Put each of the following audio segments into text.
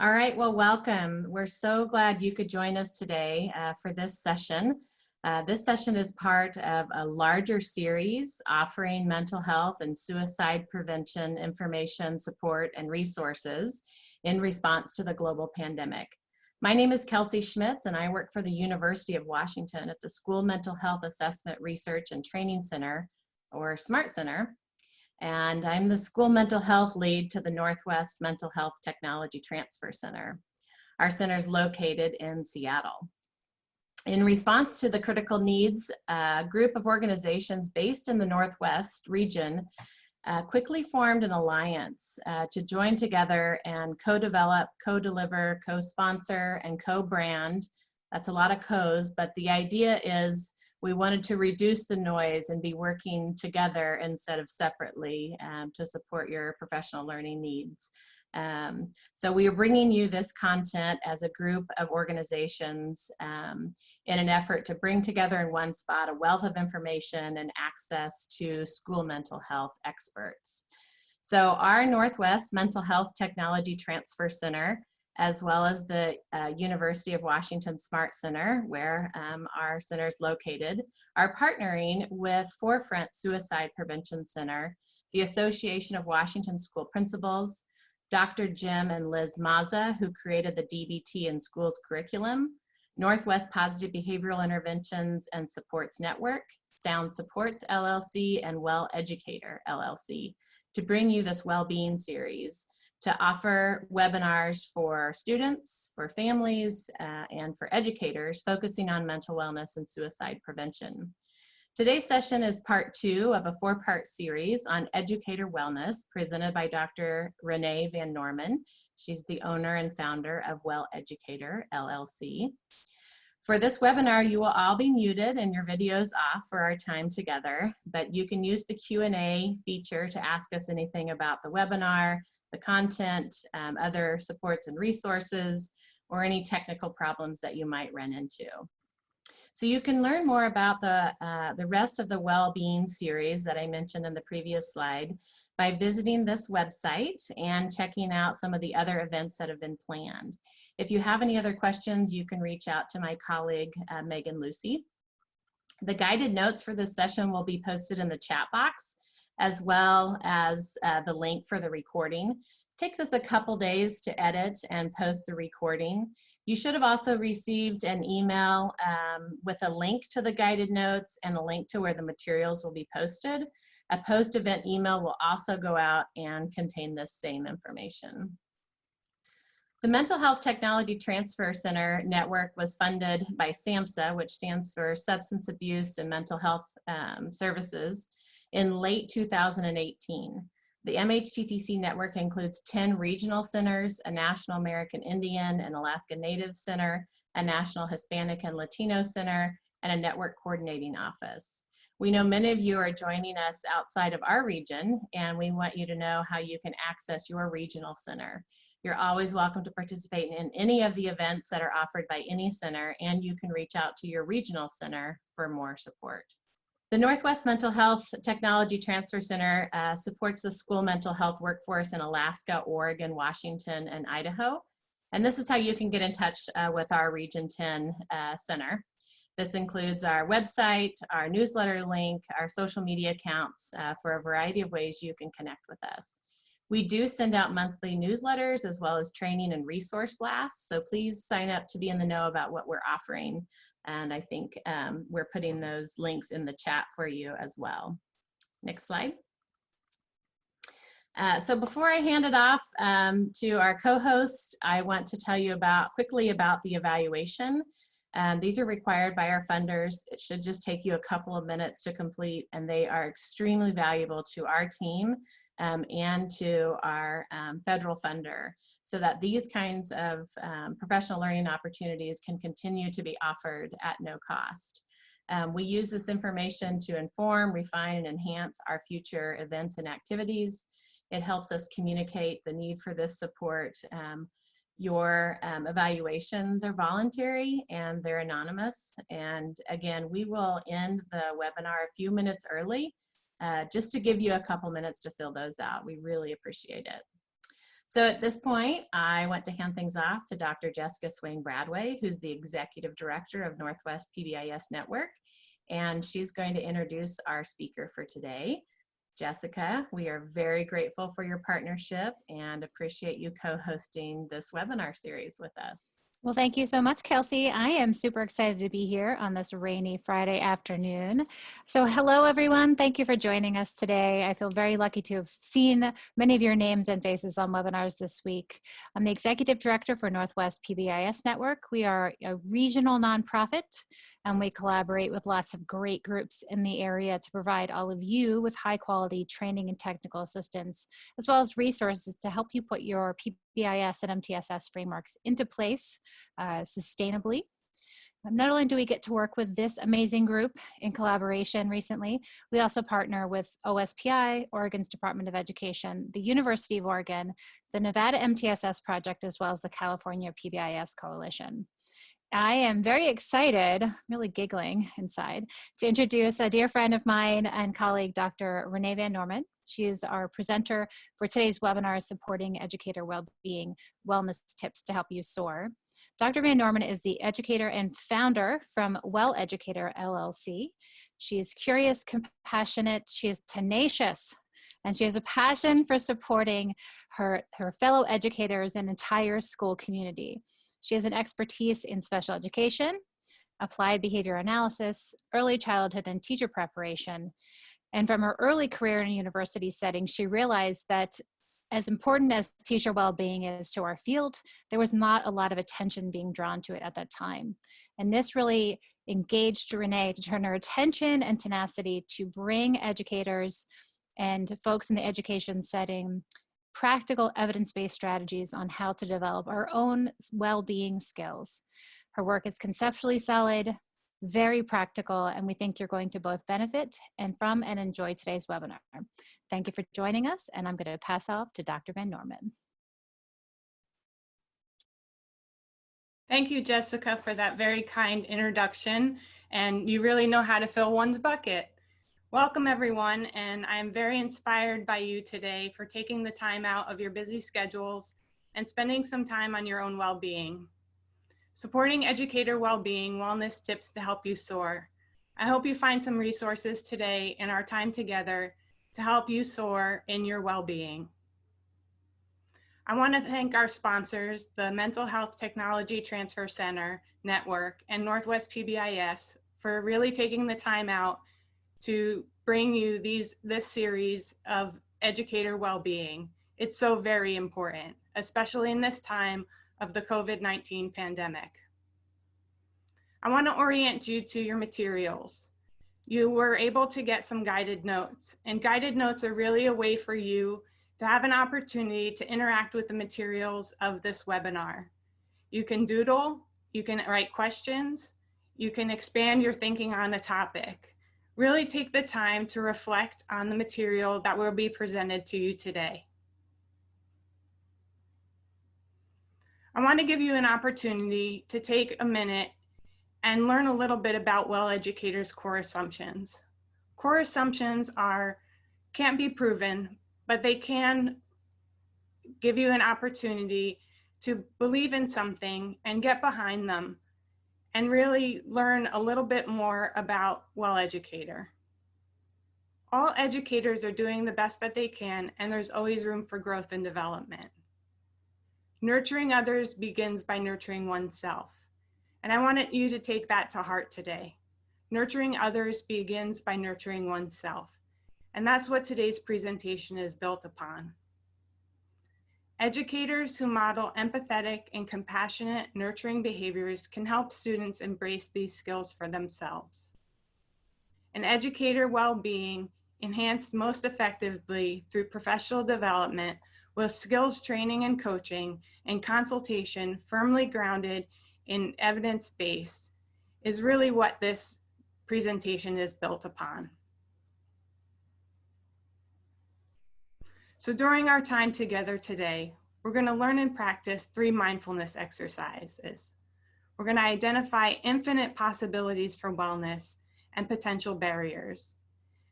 All right, well, welcome. We're so glad you could join us today for this session. This session is part of a larger series offering mental health and suicide prevention information, support, and resources in response to the global pandemic. My name is Kelsey Schmitz, and I work for the University of Washington at the School Mental Health Assessment Research and Training Center, or SMART Center. And I'm the school mental health lead to the Northwest Mental Health Technology Transfer Center. Our center is located in Seattle. In response to the critical needs, a group of organizations based in the Northwest region quickly formed an alliance to join together and co-develop, co-deliver, co-sponsor, and co-brand. That's a lot of co's, but the idea is we wanted to reduce the noise and be working together instead of separately to support your professional learning needs. So we are bringing you this content as a group of organizations in an effort to bring together in one spot a wealth of information and access to school mental health experts. So our Northwest Mental Health Technology Transfer Center, as well as the University of Washington SMART Center, where our center is located, are partnering with Forefront Suicide Prevention Center, the Association of Washington School Principals, Dr. Jim and Liz Mazza, who created the DBT in Schools curriculum, Northwest Positive Behavioral Interventions and Supports Network, Sound Supports LLC, and Educator LLC, to bring you this Wellbeing series, to offer webinars for students, for families, and for educators focusing on mental wellness and suicide prevention. Today's session is part 2 of a 4-part series on educator wellness presented by Dr. Renee Van Norman. She's the owner and founder of Educator LLC. For this webinar, you will all be muted and your videos off for our time together, but you can use the Q&A feature to ask us anything about the webinar, the content, other supports and resources, or any technical problems that you might run into. So you can learn more about the rest of the Wellbeing series that I mentioned in the previous slide by visiting this website and checking out some of the other events that have been planned. If you have any other questions, you can reach out to my colleague, Megan Lucy. The guided notes for this session will be posted in the chat box, as well as the link for the recording. It takes us a couple days to edit and post the recording. You should have also received an email with a link to the guided notes and a link to where the materials will be posted. A post-event email will also go out and contain this same information. The Mental Health Technology Transfer Center network was funded by SAMHSA, which stands for Substance Abuse and Mental Health Services, in late 2018. The MHTTC network includes 10 regional centers, a National American Indian and Alaska Native Center, a National Hispanic and Latino Center, and a network coordinating office. We know many of you are joining us outside of our region, and we want you to know how you can access your regional center. You're always welcome to participate in any of the events that are offered by any center, and you can reach out to your regional center for more support. The Northwest Mental Health Technology Transfer Center supports the school mental health workforce in Alaska, Oregon, Washington, and Idaho. And this is how you can get in touch with our Region 10 center. This includes our website, our newsletter link, our social media accounts for a variety of ways you can connect with us. We do send out monthly newsletters as well as training and resource blasts, so please sign up to be in the know about what we're offering. And I think we're putting those links in the chat for you as well. Next slide. So before I hand it off to our co-host, I want to tell you quickly about the evaluation. These are required by our funders. It should just take you a couple of minutes to complete, and they are extremely valuable to our team and to our federal funder, so that these kinds of professional learning opportunities can continue to be offered at no cost. We use this information to inform, refine, and enhance our future events and activities. It helps us communicate the need for this support. Your evaluations are voluntary and they're anonymous. And again, we will end the webinar a few minutes early just to give you a couple minutes to fill those out. We really appreciate it. So at this point, I want to hand things off to Dr. Jessica Swain-Bradway, who's the Executive Director of Northwest PBIS Network, and she's going to introduce our speaker for today. Jessica, we are very grateful for your partnership and appreciate you co-hosting this webinar series with us. Well, thank you so much, Kelsey. I am super excited to be here on this rainy Friday afternoon. So hello, everyone. Thank you for joining us today. I feel very lucky to have seen many of your names and faces on webinars this week. I'm the Executive Director for Northwest PBIS Network. We are a regional nonprofit, and we collaborate with lots of great groups in the area to provide all of you with high quality training and technical assistance, as well as resources to help you put your PBIS and MTSS frameworks into place sustainably. Not only do we get to work with this amazing group in collaboration recently, we also partner with OSPI, Oregon's Department of Education, the University of Oregon, the Nevada MTSS Project, as well as the California PBIS Coalition. I am very excited, really giggling inside, to introduce a dear friend of mine and colleague, Dr. Renee Van Norman. She is our presenter for today's webinar, Supporting Educator Wellbeing, Wellness Tips to Help You SOAR. Dr. Van Norman is the educator and founder from Educator LLC. She is curious, compassionate, she is tenacious, and she has a passion for supporting her fellow educators and entire school community. She has an expertise in special education, applied behavior analysis, early childhood and teacher preparation. And from her early career in a university setting, she realized that as important as teacher well-being is to our field, there was not a lot of attention being drawn to it at that time. And this really engaged Renee to turn her attention and tenacity to bring educators and folks in the education setting practical evidence-based strategies on how to develop our own well-being skills. Her work is conceptually solid, very practical, and we think you're going to both benefit from and enjoy today's webinar. Thank you for joining us, and I'm going to pass off to Dr. Van Norman. Thank you, Jessica, for that very kind introduction, and you really know how to fill one's bucket. Welcome, everyone, and I'm very inspired by you today for taking the time out of your busy schedules and spending some time on your own well-being. Supporting educator well-being, wellness tips to help you soar. I hope you find some resources today in our time together to help you soar in your well-being. I want to thank our sponsors, the Mental Health Technology Transfer Center Network and Northwest PBIS, for really taking the time out to bring you this series of educator well-being. It's so very important, especially in this time of the COVID-19 pandemic. I want to orient you to your materials. You were able to get some guided notes, and guided notes are really a way for you to have an opportunity to interact with the materials of this webinar. You can doodle, you can write questions, you can expand your thinking on a topic. Really take the time to reflect on the material that will be presented to you today. I want to give you an opportunity to take a minute and learn a little bit about Well Educator's core assumptions. Core assumptions can't be proven, but they can give you an opportunity to believe in something and get behind them and really learn a little bit more about Well Educator. All educators are doing the best that they can, and there's always room for growth and development. Nurturing others begins by nurturing oneself. And I wanted you to take that to heart today. Nurturing others begins by nurturing oneself. And that's what today's presentation is built upon. Educators who model empathetic and compassionate nurturing behaviors can help students embrace these skills for themselves. An educator well-being enhanced most effectively through professional development with skills training and coaching and consultation firmly grounded in evidence-based is really what this presentation is built upon. So during our time together today, we're going to learn and practice 3 mindfulness exercises. We're going to identify infinite possibilities for wellness and potential barriers.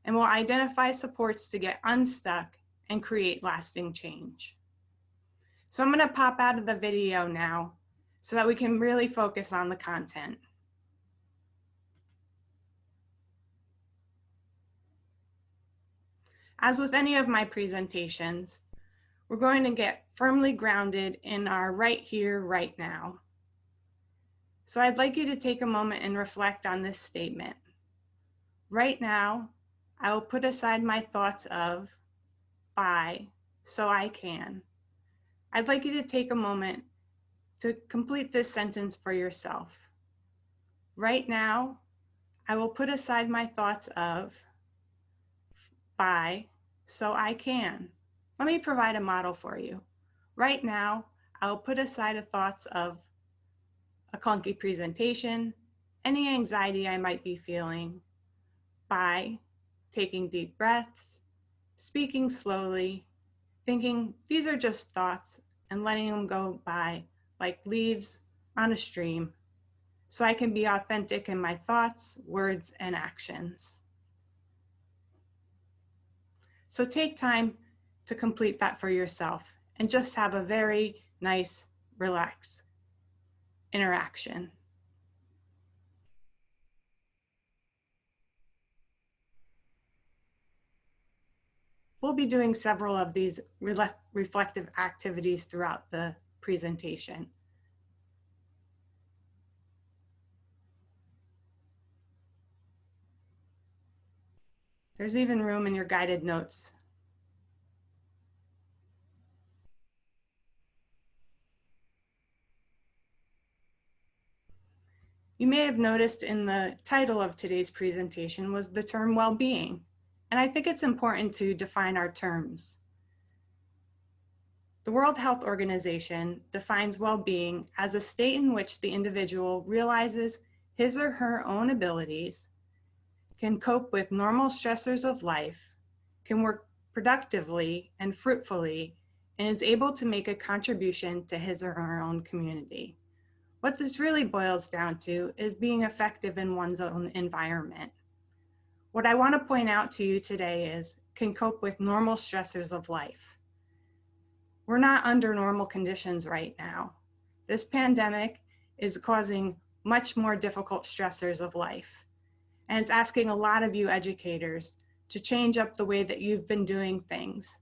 And we'll identify supports to get unstuck and create lasting change. So I'm going to pop out of the video now so that we can really focus on the content. As with any of my presentations, we're going to get firmly grounded in our right here, right now. So I'd like you to take a moment and reflect on this statement. Right now, I will put aside my thoughts of, by, so I can. I'd like you to take a moment to complete this sentence for yourself. Right now, I will put aside my thoughts of, by, so I can. Let me provide a model for you. Right now, I'll put aside the thoughts of a clunky presentation, any anxiety I might be feeling, by taking deep breaths, speaking slowly, thinking these are just thoughts and letting them go by like leaves on a stream, so I can be authentic in my thoughts, words, and actions. So take time to complete that for yourself and just have a very nice, relaxed interaction. We'll be doing several of these reflective activities throughout the presentation. There's even room in your guided notes. You may have noticed in the title of today's presentation was the term well-being, and I think it's important to define our terms. The World Health Organization defines well-being as a state in which the individual realizes his or her own abilities, can cope with normal stressors of life, can work productively and fruitfully, and is able to make a contribution to his or her own community. What this really boils down to is being effective in one's own environment. What I want to point out to you today is can cope with normal stressors of life. We're not under normal conditions right now. This pandemic is causing much more difficult stressors of life. And it's asking a lot of you educators to change up the way that you've been doing things,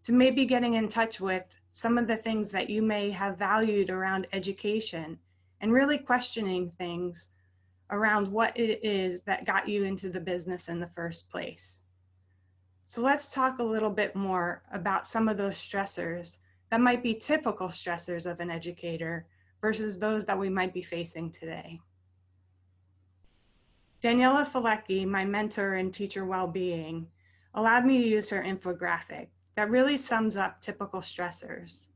to maybe getting in touch with some of the things that you may have valued around education and really questioning things around what it is that got you into the business in the first place. So let's talk a little bit more about some of those stressors that might be typical stressors of an educator versus those that we might be facing today. Daniela Falecki, my mentor in teacher well-being, allowed me to use her infographic that really sums up typical stressors.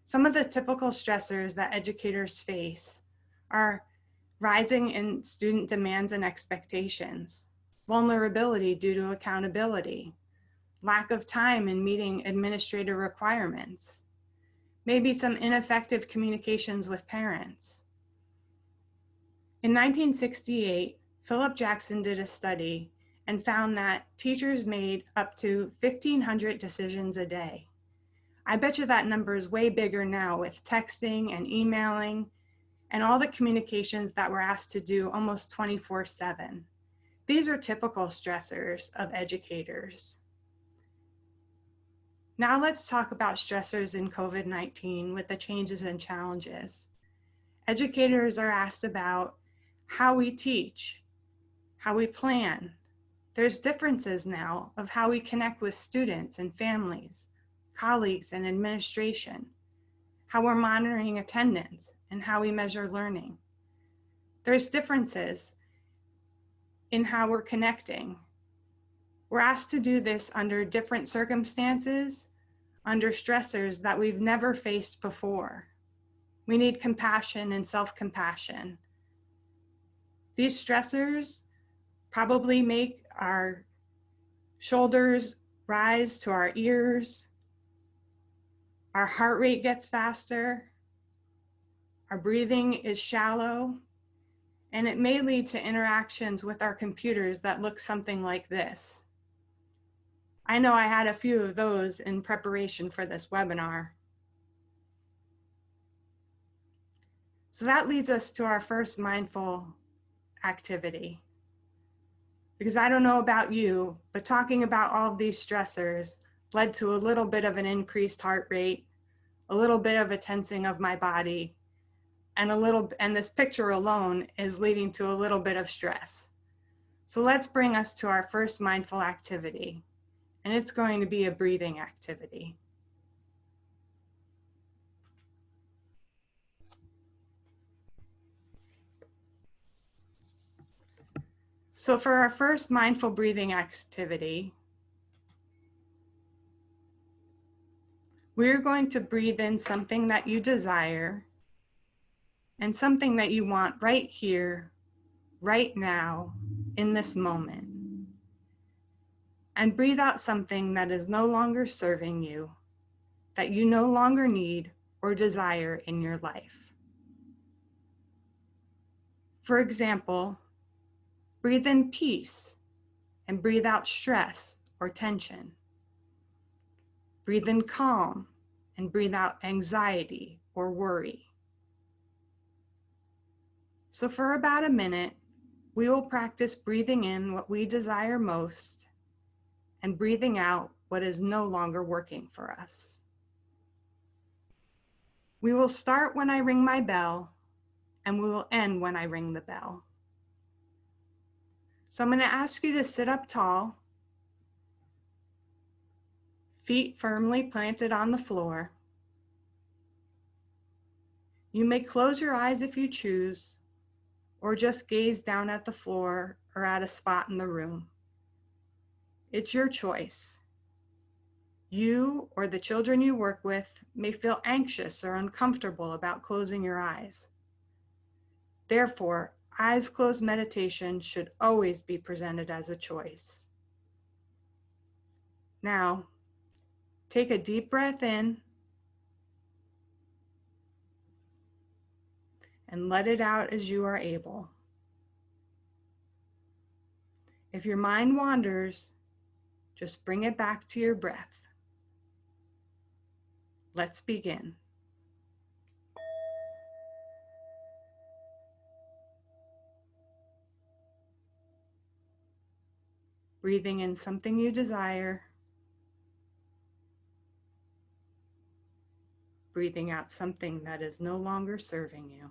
Some of the typical stressors that educators face are rising in student demands and expectations, vulnerability due to accountability, lack of time in meeting administrative requirements, maybe some ineffective communications with parents. In 1968, Philip Jackson did a study and found that teachers made up to 1,500 decisions a day. I bet you that number is way bigger now with texting and emailing and all the communications that we're asked to do almost 24/7. These are typical stressors of educators. Now let's talk about stressors in COVID-19 with the changes and challenges. Educators are asked about how we teach, how we plan. There's differences now of how we connect with students and families, colleagues and administration, how we're monitoring attendance and how we measure learning. There's differences in how we're connecting. We're asked to do this under different circumstances, under stressors that we've never faced before. We need compassion and self-compassion. These stressors probably make our shoulders rise to our ears, our heart rate gets faster, our breathing is shallow, and it may lead to interactions with our computers that look something like this. I know I had a few of those in preparation for this webinar. So that leads us to our first mindful activity. Because I don't know about you, but talking about all of these stressors led to a little bit of an increased heart rate, a little bit of a tensing of my body, and this picture alone is leading to a little bit of stress. So let's bring us to our first mindful activity, and it's going to be a breathing activity. So for our first mindful breathing activity, we're going to breathe in something that you desire and something that you want right here, right now, in this moment. And breathe out something that is no longer serving you, that you no longer need or desire in your life. For example, breathe in peace and breathe out stress or tension. Breathe in calm and breathe out anxiety or worry. So for about a minute, we will practice breathing in what we desire most and breathing out what is no longer working for us. We will start when I ring my bell, and we will end when I ring the bell. So I'm going to ask you to sit up tall, feet firmly planted on the floor. You may close your eyes if you choose, or just gaze down at the floor or at a spot in the room. It's your choice. You or the children you work with may feel anxious or uncomfortable about closing your eyes. Therefore, eyes closed meditation should always be presented as a choice. Now, take a deep breath in and let it out as you are able. If your mind wanders, just bring it back to your breath. Let's begin. Breathing in something you desire. Breathing out something that is no longer serving you.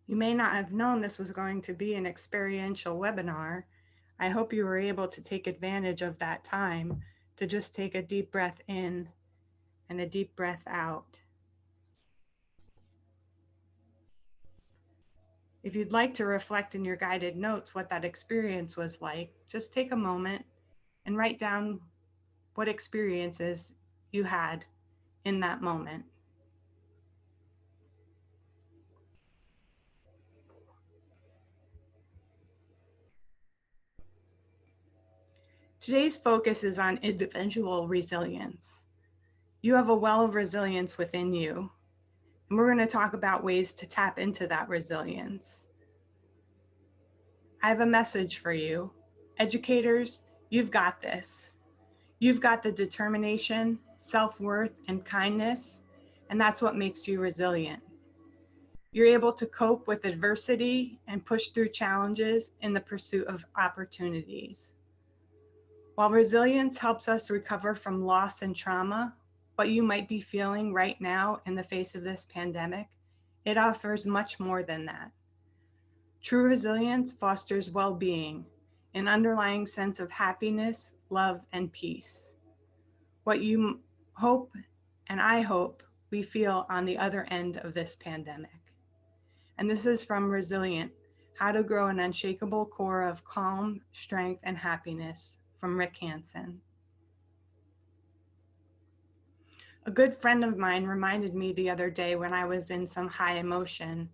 You may not have known this was going to be an experiential webinar. I hope you were able to take advantage of that time to just take a deep breath in and a deep breath out. If you'd like to reflect in your guided notes what that experience was like, just take a moment and write down what experiences you had in that moment. Today's focus is on individual resilience. You have a well of resilience within you, and we're going to talk about ways to tap into that resilience. I have a message for you. Educators, you've got this. You've got the determination, self-worth, and kindness, and that's what makes you resilient. You're able to cope with adversity and push through challenges in the pursuit of opportunities. While resilience helps us recover from loss and trauma, what you might be feeling right now in the face of this pandemic, it offers much more than that. True resilience fosters well-being, an underlying sense of happiness, love, and peace. What you hope, and I hope, we feel on the other end of this pandemic. And this is from Resilient, How to Grow an Unshakable Core of Calm, Strength, and Happiness, from Rick Hansen. A good friend of mine reminded me the other day when I was in some high emotion,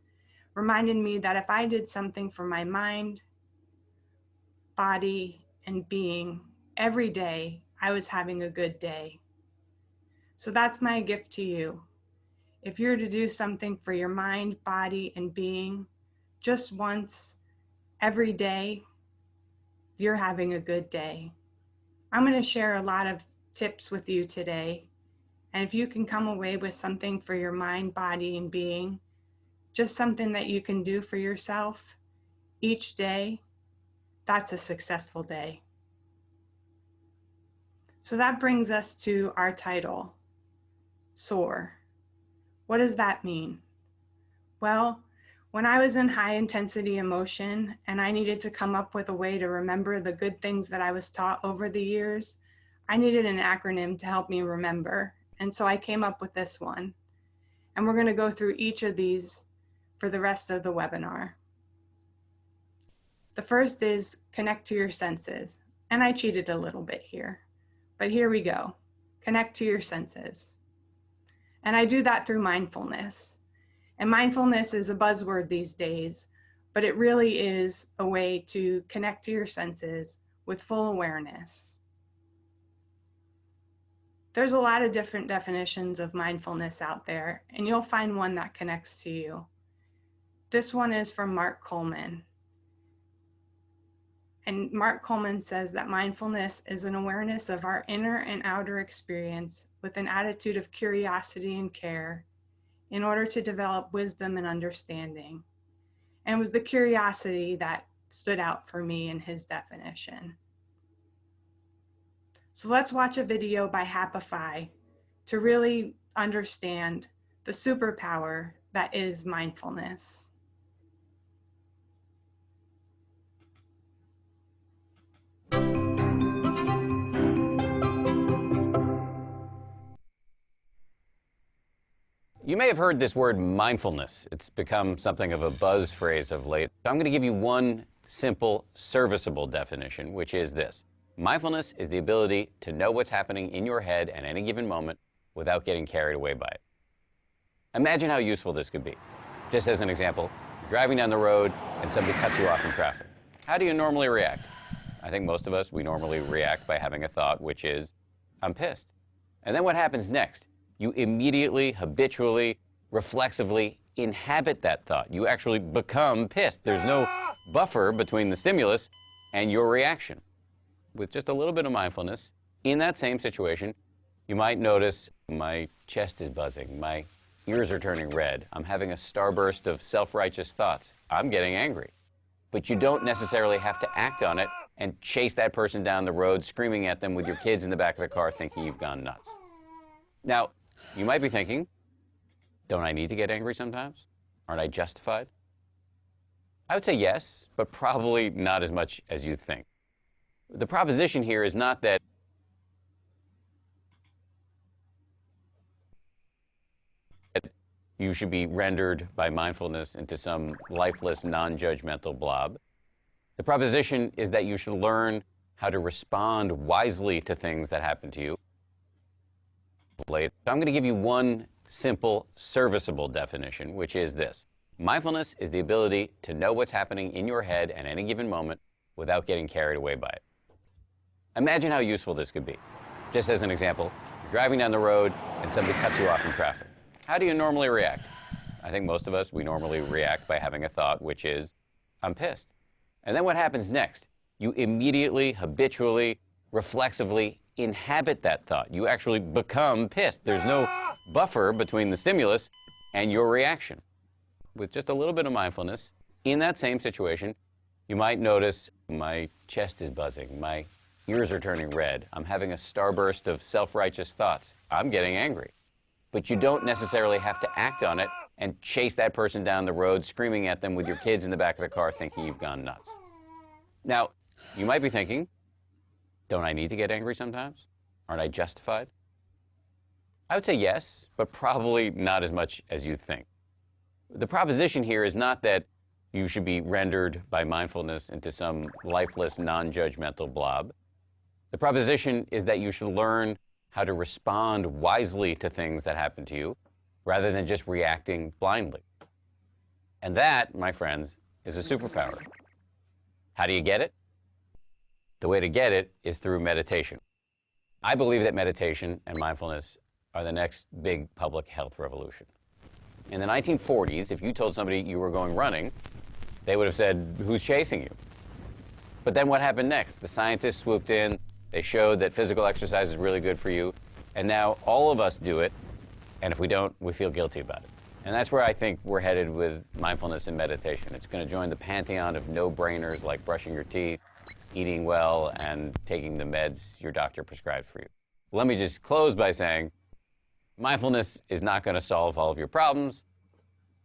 reminded me that if I did something for my mind, body, and being every day, I was having a good day. So that's my gift to you. If you're to do something for your mind, body, and being just once every day, you're having a good day. I'm going to share a lot of tips with you today. And if you can come away with something for your mind, body, and being, just something that you can do for yourself each day, that's a successful day. So that brings us to our title, S.O.A.R. What does that mean? Well, when I was in high intensity emotion and I needed to come up with a way to remember the good things that I was taught over the years, I needed an acronym to help me remember. And so I came up with this one. And we're going to go through each of these for the rest of the webinar. The first is connect to your senses. And I cheated a little bit here, but here we go. Connect to your senses. And I do that through mindfulness. And mindfulness is a buzzword these days, but it really is a way to connect to your senses with full awareness. There's a lot of different definitions of mindfulness out there, and you'll find one that connects to you. This one is from Mark Coleman. And Mark Coleman says that mindfulness is an awareness of our inner and outer experience with an attitude of curiosity and care in order to develop wisdom and understanding. And it was the curiosity that stood out for me in his definition. So let's watch a video by Happify to really understand the superpower that is mindfulness. You may have heard this word mindfulness. It's become something of a buzz phrase of late. I'm going to give you one simple, serviceable definition, which is this. Mindfulness is the ability to know what's happening in your head at any given moment without getting carried away by it. Imagine how useful this could be. Just as an example, you're driving down the road and somebody cuts you off in traffic. How do you normally react? I think most of us, we normally react by having a thought, which is, I'm pissed. And then what happens next? You immediately, habitually, reflexively inhabit that thought. You actually become pissed. There's no buffer between the stimulus and your reaction. With just a little bit of mindfulness, in that same situation, you might notice my chest is buzzing, my ears are turning red, I'm having a starburst of self-righteous thoughts, I'm getting angry. But you don't necessarily have to act on it and chase that person down the road, screaming at them with your kids in the back of the car thinking you've gone nuts. Now, you might be thinking, don't I need to get angry sometimes? Aren't I justified? I would say yes, but probably not as much as you think. The proposition here is not that you should be rendered by mindfulness into some lifeless, non-judgmental blob. The proposition is that you should learn how to respond wisely to things that happen to you. I'm going to give you one simple, serviceable definition, which is this. Mindfulness is the ability to know what's happening in your head at any given moment without getting carried away by it. Imagine how useful this could be. Just as an example, you're driving down the road and somebody cuts you off in traffic. How do you normally react? I think most of us, we normally react by having a thought, which is, I'm pissed. And then what happens next? You immediately, habitually, reflexively inhabit that thought. You actually become pissed. There's no buffer between the stimulus and your reaction. with just a little bit of mindfulness, in that same situation, you might notice my chest is buzzing, my ears are turning red, I'm having a starburst of self-righteous thoughts, I'm getting angry. But you don't necessarily have to act on it and chase that person down the road, screaming at them with your kids in the back of the car thinking you've gone nuts. Now, you might be thinking, don't I need to get angry sometimes? Aren't I justified? I would say yes, but probably not as much as you think. The proposition here is not that you should be rendered by mindfulness into some lifeless, non-judgmental blob. The proposition is that you should learn how to respond wisely to things that happen to you, rather than just reacting blindly. And that, my friends, is a superpower. How do you get it? The way to get it is through meditation. I believe that meditation and mindfulness are the next big public health revolution. In the 1940s, if you told somebody you were going running, they would have said, who's chasing you? But then what happened next? The scientists swooped in, they showed that physical exercise is really good for you, and now all of us do it, and if we don't, we feel guilty about it. And that's where I think we're headed with mindfulness and meditation. It's going to join the pantheon of no-brainers like brushing your teeth, eating well, and taking the meds your doctor prescribed for you. Let me just close by saying, mindfulness is not going to solve all of your problems.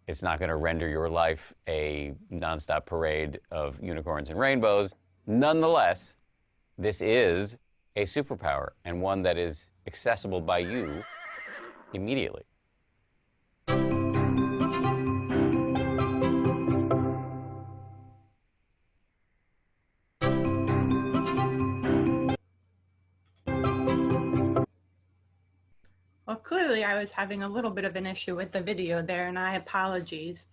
It's not going to render your life a nonstop parade of unicorns and rainbows. Nonetheless, this is a superpower, and one that is accessible by you immediately. Well, clearly I was having a little bit of an issue with the video there, and I apologies.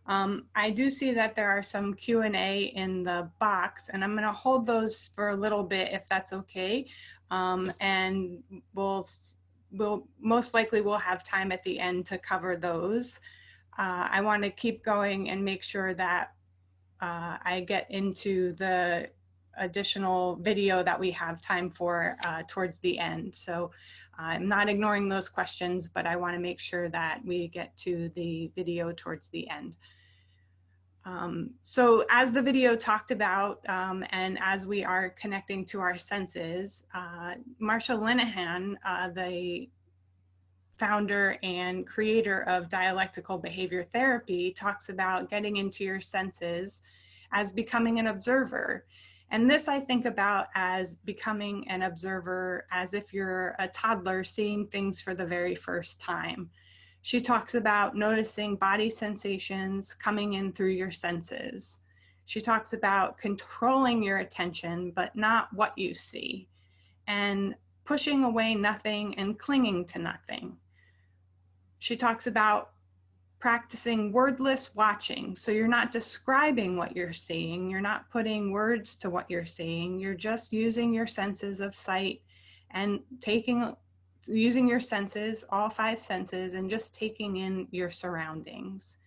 I do see that there are some Q&A in the box, and I'm going to hold those for a little bit if that's okay. And we'll most likely we'll have time at the end to cover those. I want to keep going and make sure that I get into the additional video that we have time for towards the end. So I'm not ignoring those questions, but I want to make sure that we get to the video towards the end. So as the video talked about, and as we are connecting to our senses, Marsha Linehan, the founder and creator of dialectical behavior therapy, talks about getting into your senses as becoming an observer. And this I think about as becoming an observer as if you're a toddler seeing things for the very first time. She talks about noticing body sensations coming in through your senses. She talks about controlling your attention, but not what you see, and pushing away nothing and clinging to nothing. She talks about practicing wordless watching. So you're not describing what you're seeing. You're not putting words to what you're seeing. You're just using your senses of sight and using your senses, all 5 senses, and just taking in your surroundings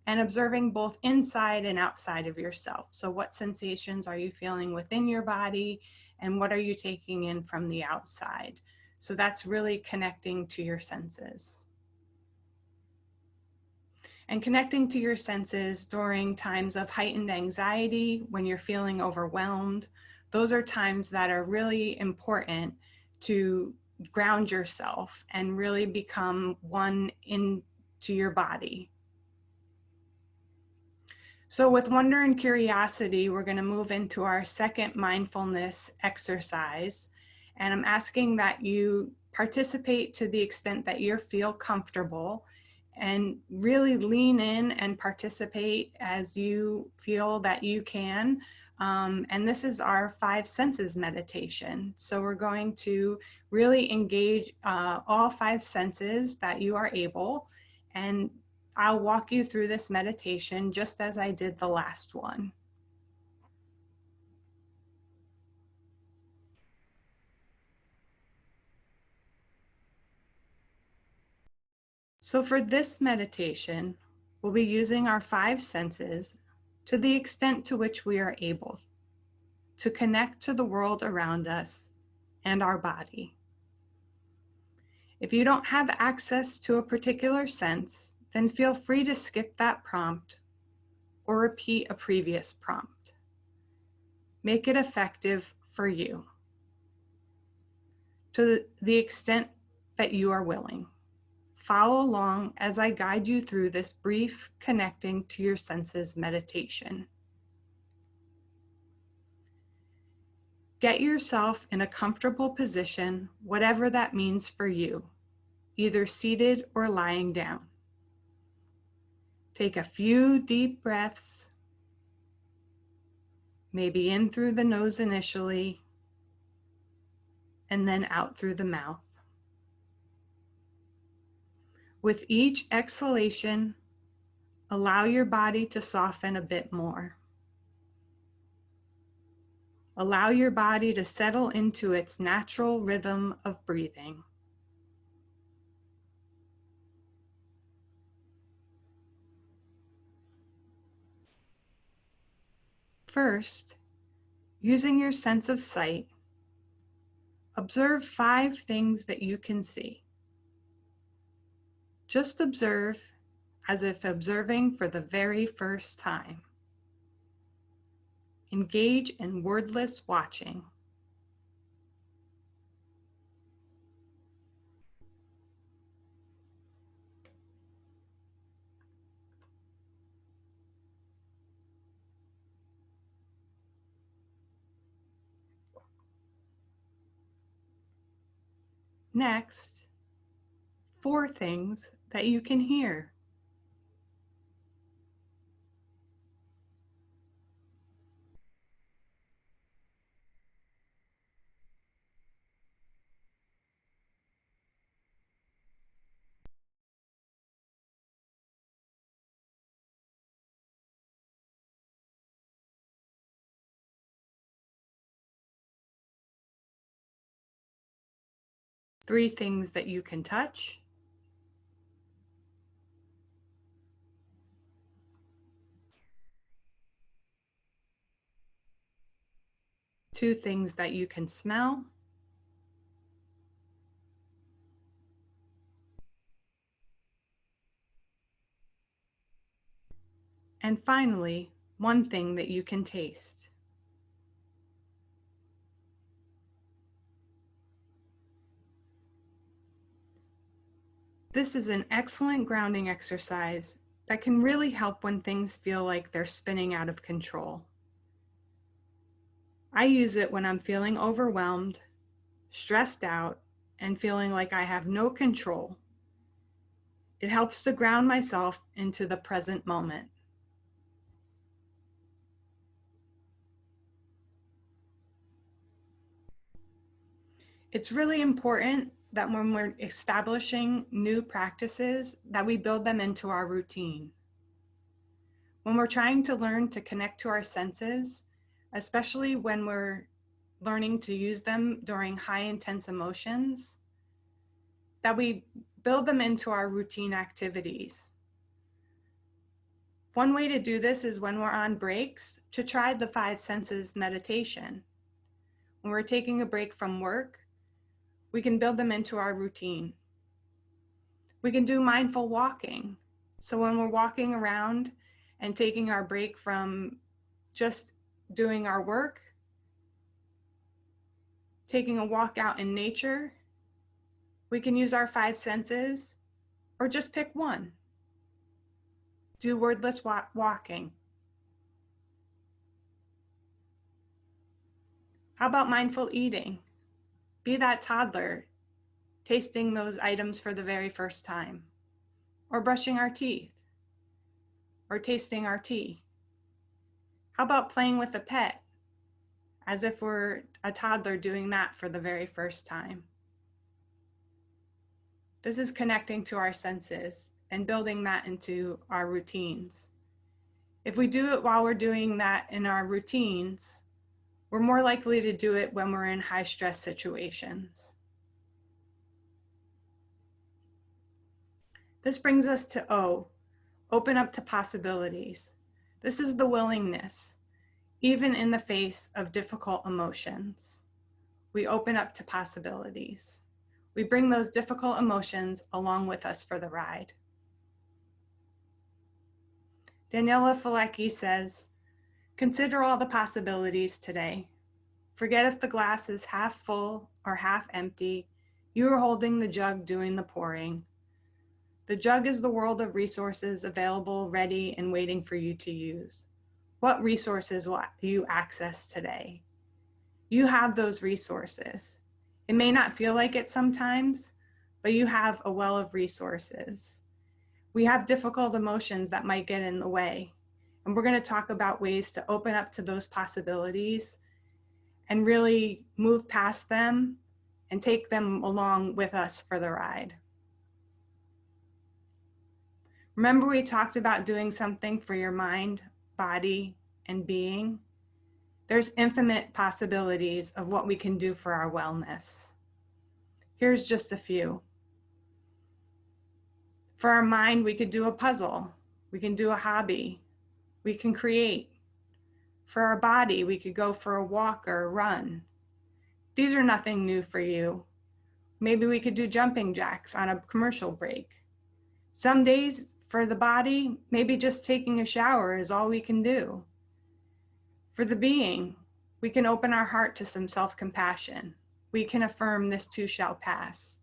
and observing both inside and outside of yourself. So what sensations are you feeling within your body, and what are you taking in from the outside? So that's really connecting to your senses. And connecting to your senses during times of heightened anxiety, when you're feeling overwhelmed, those are times that are really important to ground yourself and really become one into your body. So with wonder and curiosity, we're going to move into our second mindfulness exercise. And I'm asking that you participate to the extent that you feel comfortable, and really lean in and participate as you feel that you can. And this is our 5 senses meditation. So we're going to really engage all 5 senses that you are able. And I'll walk you through this meditation just as I did the last one. So for this meditation, we'll be using our 5 senses to the extent to which we are able to connect to the world around us and our body. If you don't have access to a particular sense, then feel free to skip that prompt or repeat a previous prompt. Make it effective for you to the extent that you are willing. Follow along as I guide you through this brief connecting to your senses meditation. Get yourself in a comfortable position, whatever that means for you, either seated or lying down. Take a few deep breaths, maybe in through the nose initially, and then out through the mouth. With each exhalation, allow your body to soften a bit more. Allow your body to settle into its natural rhythm of breathing. First, using your sense of sight, observe 5 things that you can see. Just observe as if observing for the very first time. Engage in wordless watching. Next, 4 things that you can hear. Three things that you can touch. 2 things that you can smell. And finally, 1 thing that you can taste. This is an excellent grounding exercise that can really help when things feel like they're spinning out of control. I use it when I'm feeling overwhelmed, stressed out, and feeling like I have no control. It helps to ground myself into the present moment. It's really important that when we're establishing new practices, that we build them into our routine. When we're trying to learn to connect to our senses, especially when we're learning to use them during high intense emotions, that we build them into our routine activities. One way to do this is when we're on breaks, to try the 5 senses meditation. When we're taking a break from work, we can build them into our routine. We can do mindful walking. So when we're walking around and taking our break from just doing our work, taking a walk out in nature, we can use our 5 senses or just pick one. Do wordless walking. How about mindful eating? Be that toddler, tasting those items for the very first time, or brushing our teeth, or tasting our tea. How about playing with a pet, as if we're a toddler doing that for the very first time? This is connecting to our senses and building that into our routines. If we do it while we're doing that in our routines, we're more likely to do it when we're in high stress situations. This brings us to O, open up to possibilities. This is the willingness, even in the face of difficult emotions. We open up to possibilities. We bring those difficult emotions along with us for the ride. Daniela Filecki says, consider all the possibilities today. Forget if the glass is half full or half empty. You are holding the jug doing the pouring. The jug is the world of resources available, ready, and waiting for you to use. What resources will you access today? You have those resources. It may not feel like it sometimes, but you have a well of resources. We have difficult emotions that might get in the way. And we're going to talk about ways to open up to those possibilities and really move past them and take them along with us for the ride. Remember, we talked about doing something for your mind, body, and being. There's infinite possibilities of what we can do for our wellness. Here's just a few. For our mind, we could do a puzzle. We can do a hobby. We can create. For our body, we could go for a walk or a run. These are nothing new for you. Maybe we could do jumping jacks on a commercial break. Some days for the body, maybe just taking a shower is all we can do. For the being, we can open our heart to some self-compassion. We can affirm this too shall pass.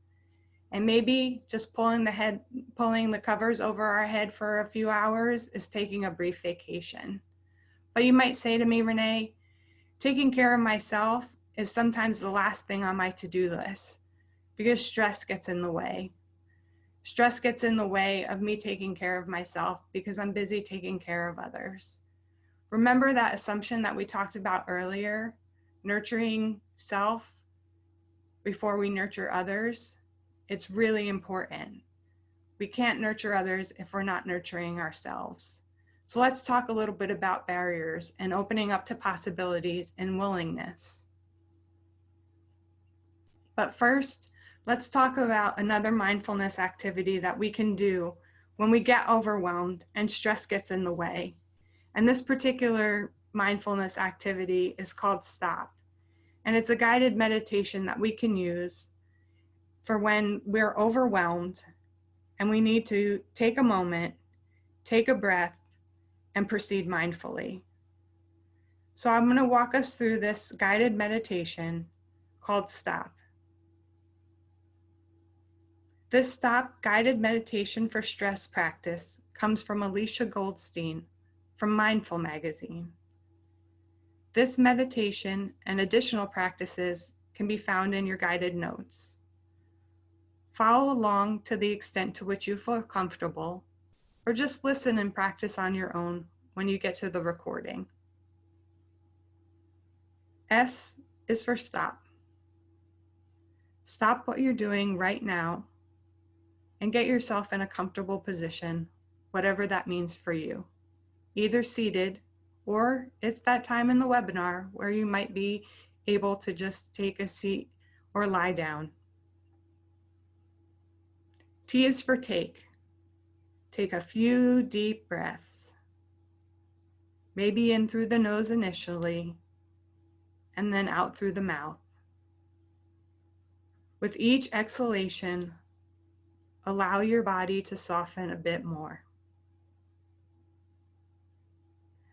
And maybe just pulling the covers over our head for a few hours is taking a brief vacation. But you might say to me, Renee, taking care of myself is sometimes the last thing on my to-do list because stress gets in the way. Stress gets in the way of me taking care of myself because I'm busy taking care of others. Remember that assumption that we talked about earlier, nurturing self before we nurture others? It's really important. We can't nurture others if we're not nurturing ourselves. So let's talk a little bit about barriers and opening up to possibilities and willingness. But first, let's talk about another mindfulness activity that we can do when we get overwhelmed and stress gets in the way. And this particular mindfulness activity is called S.O.A.R. And it's a guided meditation that we can use for when we're overwhelmed and we need to take a moment, take a breath, and proceed mindfully. So I'm going to walk us through this guided meditation called S.O.A.R. This S.O.A.R. guided meditation for stress practice comes from Alicia Goldstein from Mindful magazine. This meditation and additional practices can be found in your guided notes. Follow along to the extent to which you feel comfortable, or just listen and practice on your own when you get to the recording. S is for stop. Stop what you're doing right now and get yourself in a comfortable position, whatever that means for you. Either seated, or it's that time in the webinar where you might be able to just take a seat or lie down. T is for take. Take a few deep breaths, maybe in through the nose initially, and then out through the mouth. With each exhalation, allow your body to soften a bit more.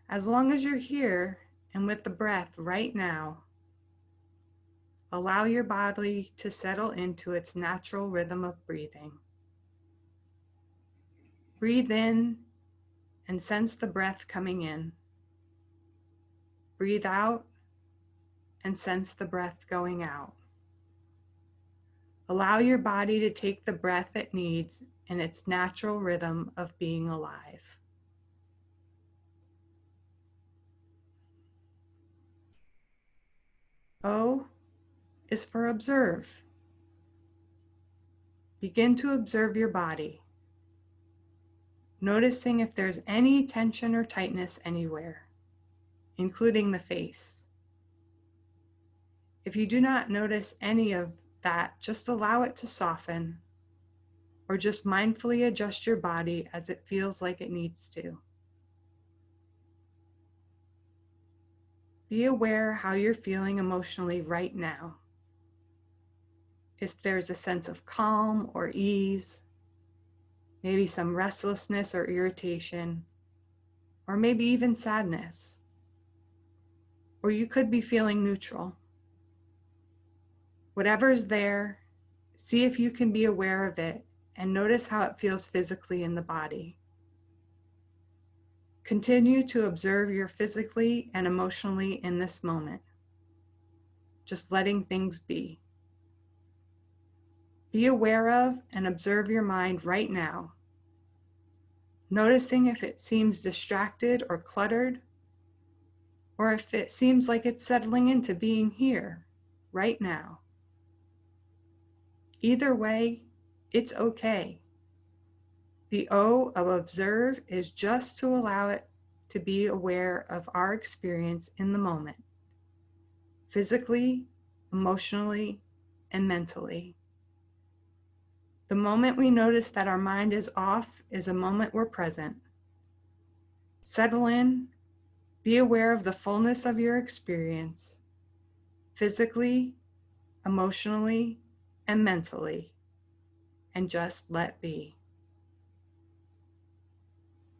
As long as you're here and with the breath right now, allow your body to settle into its natural rhythm of breathing. Breathe in and sense the breath coming in. Breathe out and sense the breath going out. Allow your body to take the breath it needs in its natural rhythm of being alive. O is for observe. Begin to observe your body, noticing if there's any tension or tightness anywhere, including the face. If you do not notice any of that, just allow it to soften, or just mindfully adjust your body as it feels like it needs to. Be aware how you're feeling emotionally right now. If there's a sense of calm or ease, maybe some restlessness or irritation, or maybe even sadness. Or you could be feeling neutral. Whatever's there, see if you can be aware of it and notice how it feels physically in the body. Continue to observe your physically and emotionally in this moment, just letting things be. Be aware of and observe your mind right now, noticing if it seems distracted or cluttered, or if it seems like it's settling into being here, right now. Either way, it's okay. The O of observe is just to allow it to be aware of our experience in the moment, physically, emotionally, and mentally. The moment we notice that our mind is off is a moment we're present. Settle in, be aware of the fullness of your experience, physically, emotionally, and mentally, and just let be.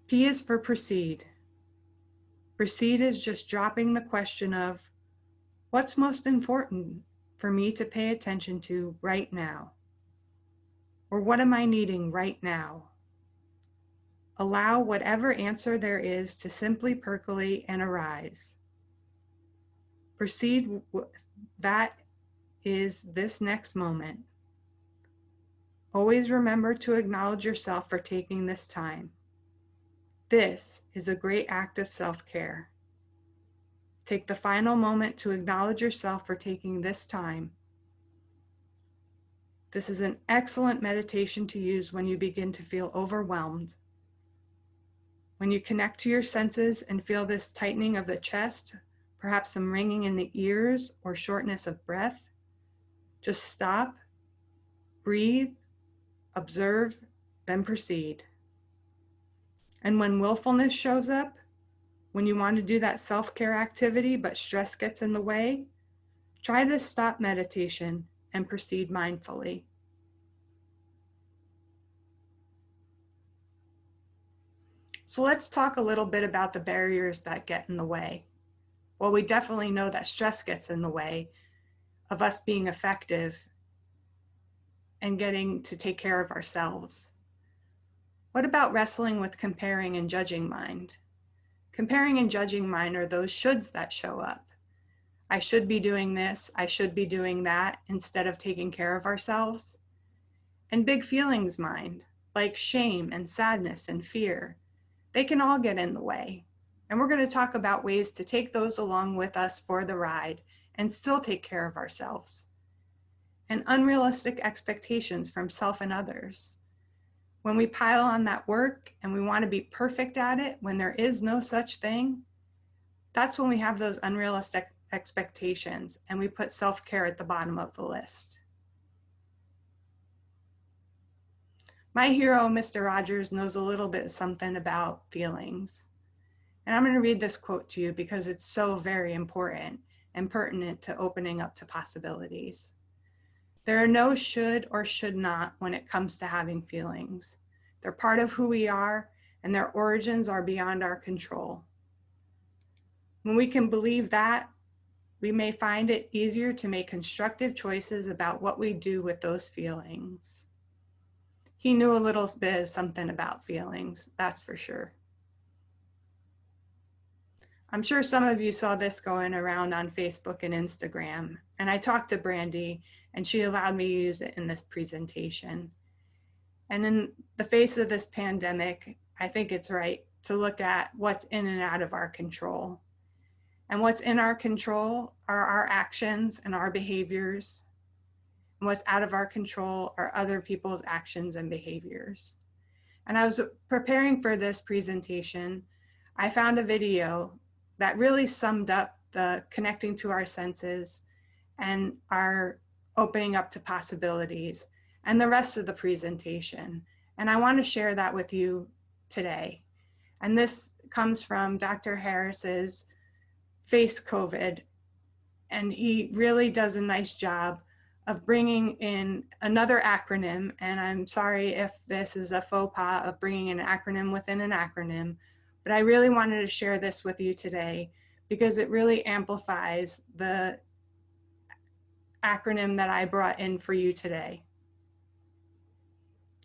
P is for proceed. Proceed is just dropping the question of, what's most important for me to pay attention to right now? Or what am I needing right now? Allow whatever answer there is to simply percolate and arise. Proceed, that is this next moment. Always remember to acknowledge yourself for taking this time. This is a great act of self-care. Take the final moment to acknowledge yourself for taking this time. This is an excellent meditation to use when you begin to feel overwhelmed. When you connect to your senses and feel this tightening of the chest, perhaps some ringing in the ears or shortness of breath, just stop, breathe, observe, then proceed. And when willfulness shows up, when you want to do that self-care activity but stress gets in the way, try this stop meditation and proceed mindfully. So let's talk a little bit about the barriers that get in the way. Well, we definitely know that stress gets in the way of us being effective and getting to take care of ourselves. What about wrestling with comparing and judging mind? Comparing and judging mind are those shoulds that show up. I should be doing this, I should be doing that, instead of taking care of ourselves. And big feelings mind, like shame and sadness and fear, they can all get in the way. And we're going to talk about ways to take those along with us for the ride and still take care of ourselves. And unrealistic expectations from self and others. When we pile on that work and we want to be perfect at it when there is no such thing, that's when we have those unrealistic expectations and we put self-care at the bottom of the list. My hero, Mr. Rogers, knows a little bit something about feelings. And I'm going to read this quote to you because it's so very important and pertinent to opening up to possibilities. There are no should or should not when it comes to having feelings. They're part of who we are, and their origins are beyond our control. When we can believe that, we may find it easier to make constructive choices about what we do with those feelings. He knew a little bit of something about feelings, that's for sure. I'm sure some of you saw this going around on Facebook and Instagram, and I talked to Brandy, and she allowed me to use it in this presentation. And in the face of this pandemic, I think it's right to look at what's in and out of our control. And what's in our control are our actions and our behaviors. And what's out of our control are other people's actions and behaviors. And I was preparing for this presentation, I found a video that really summed up the connecting to our senses and our opening up to possibilities and the rest of the presentation. And I want to share that with you today. And this comes from Dr. Harris's Face COVID. And he really does a nice job of bringing in another acronym. And I'm sorry if this is a faux pas of bringing an acronym within an acronym, but I really wanted to share this with you today because it really amplifies the acronym that I brought in for you today.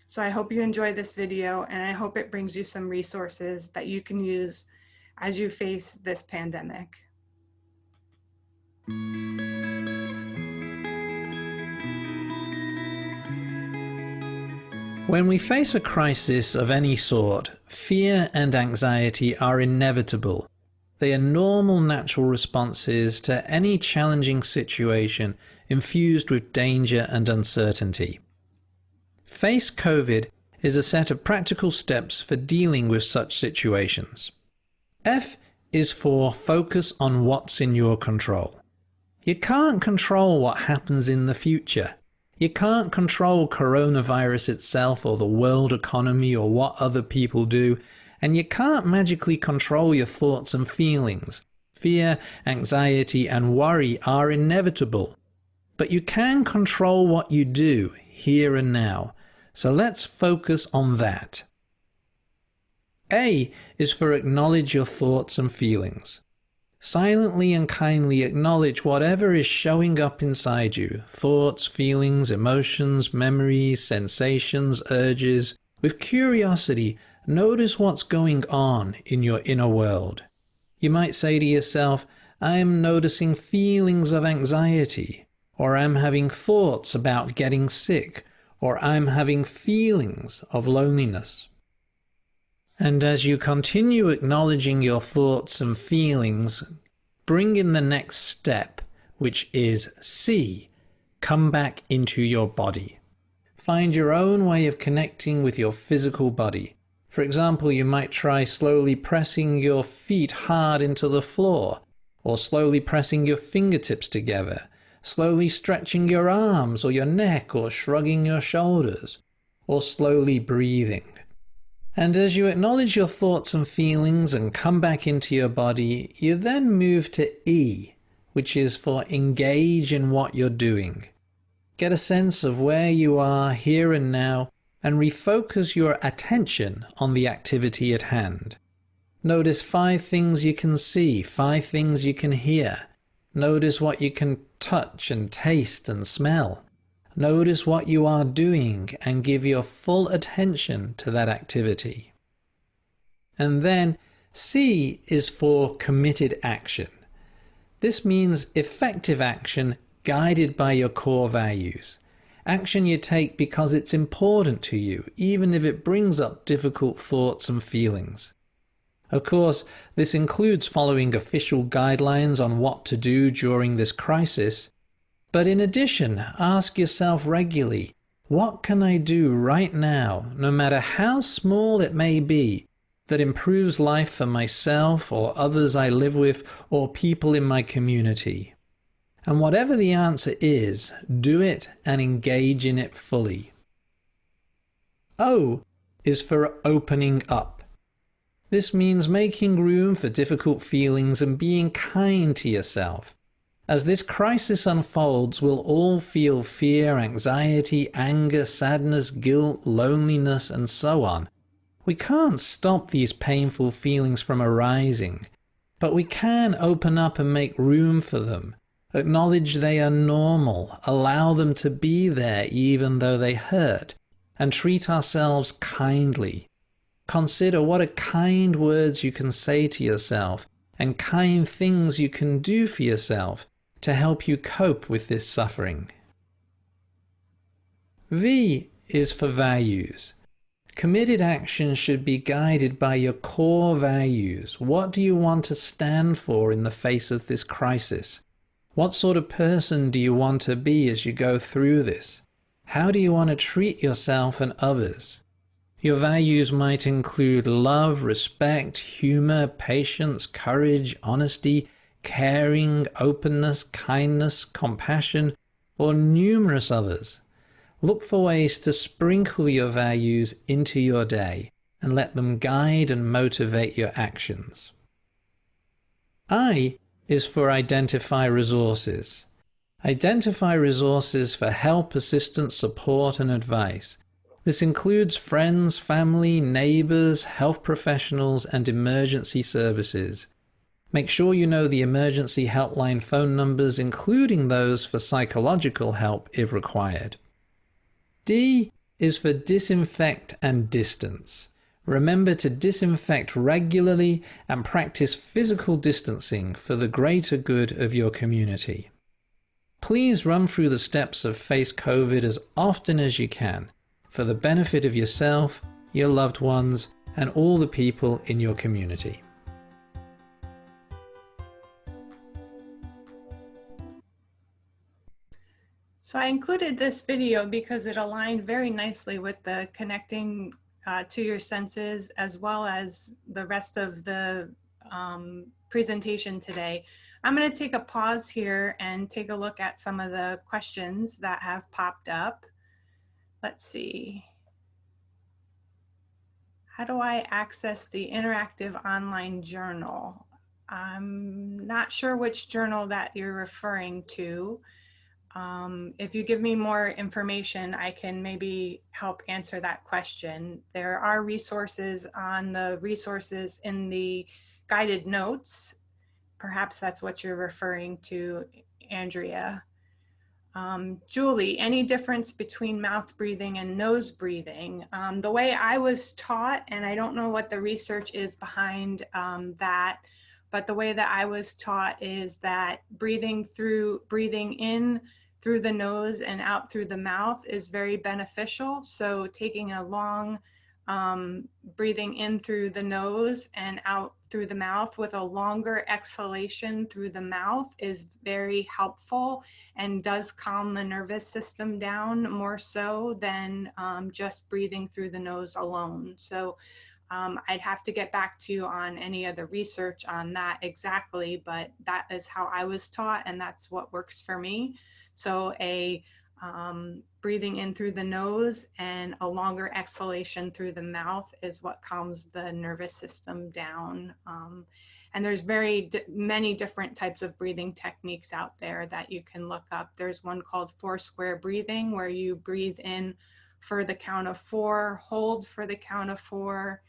So I hope you enjoyed this video, and I hope it brings you some resources that you can use as you face this pandemic. When we face a crisis of any sort, fear and anxiety are inevitable. They are normal, natural responses to any challenging situation infused with danger and uncertainty. Face COVID is a set of practical steps for dealing with such situations. F is for focus on what's in your control. You can't control what happens in the future. You can't control coronavirus itself or the world economy or what other people do, and you can't magically control your thoughts and feelings. Fear, anxiety, and worry are inevitable. But you can control what you do here and now. So let's focus on that. A is for acknowledge your thoughts and feelings. Silently and kindly acknowledge whatever is showing up inside you. Thoughts, feelings, emotions, memories, sensations, urges. With curiosity, notice what's going on in your inner world. You might say to yourself, I am noticing feelings of anxiety, or I'm having thoughts about getting sick, or I'm having feelings of loneliness. And as you continue acknowledging your thoughts and feelings, bring in the next step, which is C, come back into your body. Find your own way of connecting with your physical body. For example, you might try slowly pressing your feet hard into the floor, or slowly pressing your fingertips together, slowly stretching your arms or your neck, or shrugging your shoulders, or slowly breathing. And as you acknowledge your thoughts and feelings and come back into your body, you then move to E, which is for engage in what you're doing. Get a sense of where you are here and now and refocus your attention on the activity at hand. Notice 5 things you can see, 5 things you can hear. Notice what you can touch and taste and smell. Notice what you are doing and give your full attention to that activity. And then C is for committed action. This means effective action guided by your core values. Action you take because it's important to you, even if it brings up difficult thoughts and feelings. Of course, this includes following official guidelines on what to do during this crisis. But in addition, ask yourself regularly, what can I do right now, no matter how small it may be, that improves life for myself or others I live with or people in my community? And whatever the answer is, do it and engage in it fully. O is for opening up. This means making room for difficult feelings and being kind to yourself. As this crisis unfolds, we'll all feel fear, anxiety, anger, sadness, guilt, loneliness, and so on. We can't stop these painful feelings from arising, but we can open up and make room for them. Acknowledge they are normal, allow them to be there even though they hurt, and treat ourselves kindly. Consider what are kind words you can say to yourself and kind things you can do for yourself to help you cope with this suffering. V is for values. Committed action should be guided by your core values. What do you want to stand for in the face of this crisis? What sort of person do you want to be as you go through this? How do you want to treat yourself and others? Your values might include love, respect, humor, patience, courage, honesty, caring, openness, kindness, compassion, or numerous others. Look for ways to sprinkle your values into your day and let them guide and motivate your actions. I is for identify resources. Identify resources for help, assistance, support, and advice. This includes friends, family, neighbors, health professionals, and emergency services. Make sure you know the emergency helpline phone numbers, including those for psychological help if required. D is for disinfect and distance. Remember to disinfect regularly and practice physical distancing for the greater good of your community. Please run through the steps of Face COVID as often as you can for the benefit of yourself, your loved ones, and all the people in your community. So I included this video because it aligned very nicely with the connecting to your senses, as well as the rest of the presentation today. I'm going to take a pause here and take a look at some of the questions that have popped up. Let's see. How do I access the interactive online journal? I'm not sure which journal that you're referring to. If you give me more information, I can maybe help answer that question. There are resources on the resources in the guided notes. Perhaps that's what you're referring to, Andrea. Julie, any difference between mouth breathing and nose breathing? The way I was taught, and I don't know what the research is behind that, but the way that I was taught is that breathing in through the nose and out through the mouth is very beneficial. So taking a long breathing in through the nose and out through the mouth with a longer exhalation through the mouth is very helpful and does calm the nervous system down more so than just breathing through the nose alone. So I'd have to get back to you on any other research on that exactly, but that is how I was taught and that's what works for me. So breathing in through the nose and a longer exhalation through the mouth is what calms the nervous system down. And there's many different types of breathing techniques out there that you can look up. There's one called 4-square breathing, where you breathe in for the count of 4, hold for the count of 4,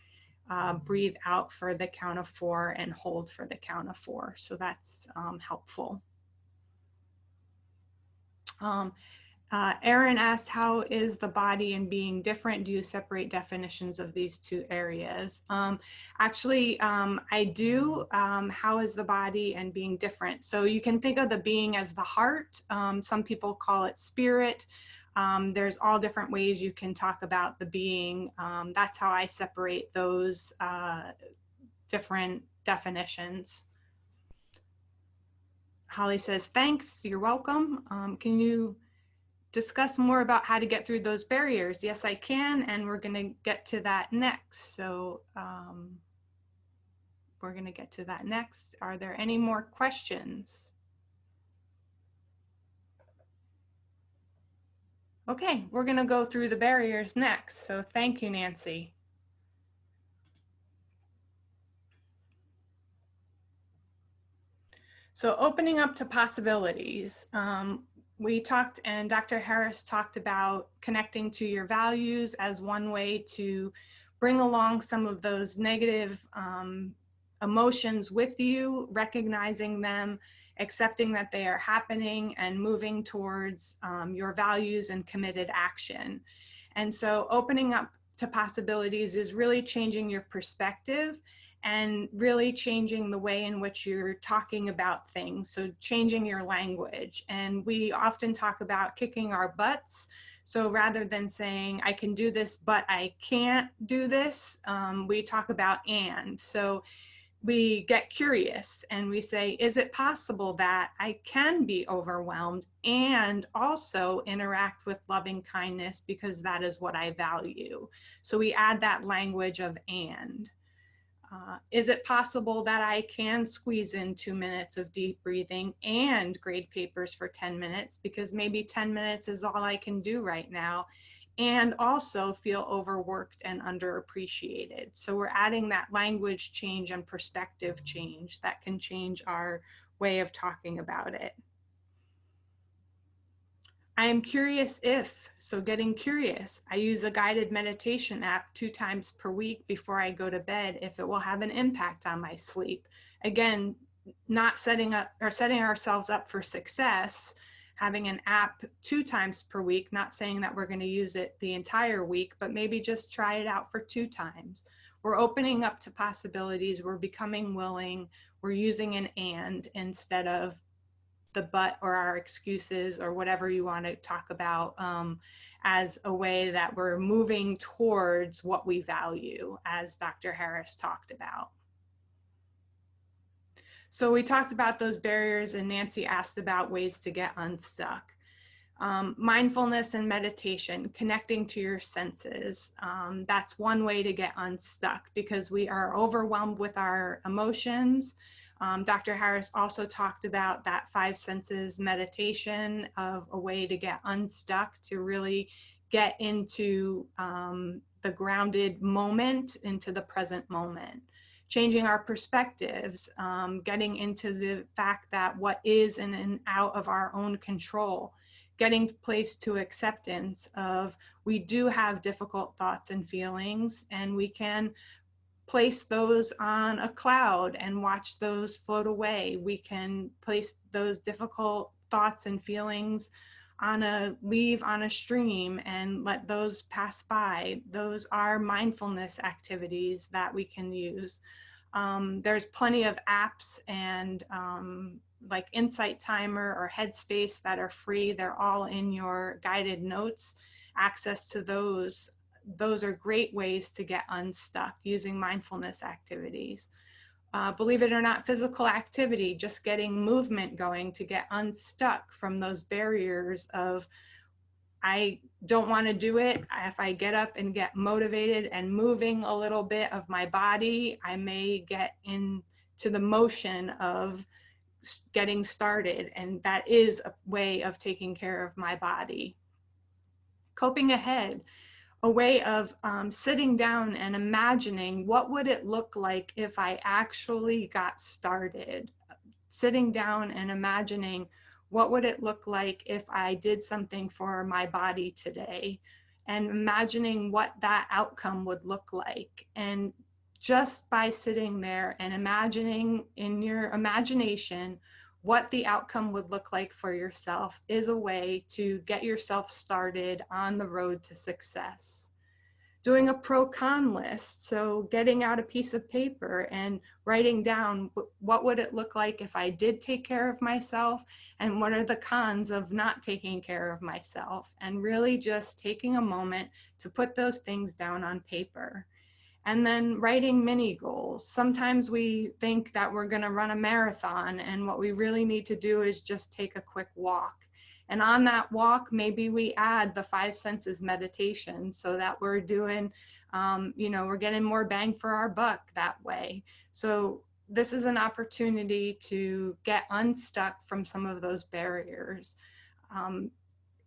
breathe out for the count of 4, and hold for the count of 4. So that's helpful. Erin asked, how is the body and being different? Do you separate definitions of these two areas? Actually, I do. How is the body and being different? So you can think of the being as the heart. Some people call it spirit. There's all different ways you can talk about the being. That's how I separate those different definitions. Holly says, thanks, you're welcome. Can you discuss more about how to get through those barriers? Yes, I can, and we're going to get to that next. So we're going to get to that next. Are there any more questions? Okay, we're going to go through the barriers next. So thank you, Nancy. So opening up to possibilities. We talked, and Dr. Harris talked about connecting to your values as one way to bring along some of those negative emotions with you, recognizing them, accepting that they are happening, and moving towards your values and committed action. And so opening up to possibilities is really changing your perspective and really changing the way in which you're talking about things. So changing your language. And we often talk about kicking our butts. So rather than saying, I can do this, but I can't do this, we talk about and. So we get curious and we say, is it possible that I can be overwhelmed and also interact with loving kindness because that is what I value? So we add that language of and. Is it possible that I can squeeze in 2 minutes of deep breathing and grade papers for 10 minutes because maybe 10 minutes is all I can do right now, and also feel overworked and underappreciated? So we're adding that language change and perspective change that can change our way of talking about it. I am curious if, so getting curious. I use a guided meditation app 2 times per week before I go to bed if it will have an impact on my sleep. Again, not setting ourselves up for success, having an app 2 times per week, not saying that we're going to use it the entire week, but maybe just try it out for 2 times. We're opening up to possibilities. We're becoming willing. We're using an and instead of the but or our excuses or whatever you want to talk about, as a way that we're moving towards what we value, as Dr. Harris talked about. So we talked about those barriers, and Nancy asked about ways to get unstuck. Mindfulness and meditation, connecting to your senses. That's one way to get unstuck because we are overwhelmed with our emotions. Dr. Harris also talked about that 5 senses meditation of a way to get unstuck, to really get into the grounded moment, into the present moment. Changing our perspectives, getting into the fact that what is in and out of our own control, getting placed to acceptance of we do have difficult thoughts and feelings, and we can place those on a cloud and watch those float away. We can place those difficult thoughts and feelings on a stream and let those pass by. Those are mindfulness activities that we can use. There's plenty of apps and like Insight Timer or Headspace that are free. They're all in your guided notes. Access to those are great ways to get unstuck using mindfulness activities. Believe it or not, physical activity, just getting movement going to get unstuck from those barriers of, I don't want to do it. If I get up and get motivated and moving a little bit of my body, I may get into the motion of getting started. And that is a way of taking care of my body. Coping ahead, a way of sitting down and imagining what would it look like if I actually got started. Sitting down and imagining what would it look like if I did something for my body today, and imagining what that outcome would look like. And just by sitting there and imagining in your imagination what the outcome would look like for yourself is a way to get yourself started on the road to success. Doing a pro-con list, so getting out a piece of paper and writing down what would it look like if I did take care of myself, and what are the cons of not taking care of myself, and really just taking a moment to put those things down on paper. And then writing mini goals. Sometimes we think that we're going to run a marathon, and what we really need to do is just take a quick walk. And on that walk, maybe we add the 5 senses meditation so that we're doing, we're getting more bang for our buck that way. So this is an opportunity to get unstuck from some of those barriers.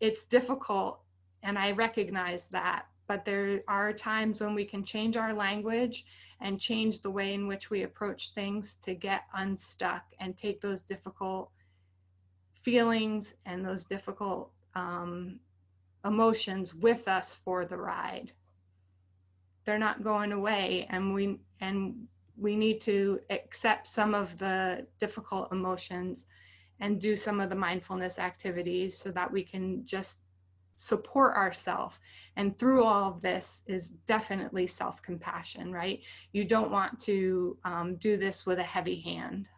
It's difficult, and I recognize that, but there are times when we can change our language and change the way in which we approach things to get unstuck and take those difficult feelings and those difficult emotions with us for the ride. They're not going away, and we need to accept some of the difficult emotions and do some of the mindfulness activities so that we can just support ourselves. And through all of this is definitely self-compassion, right? You don't want to do this with a heavy hand.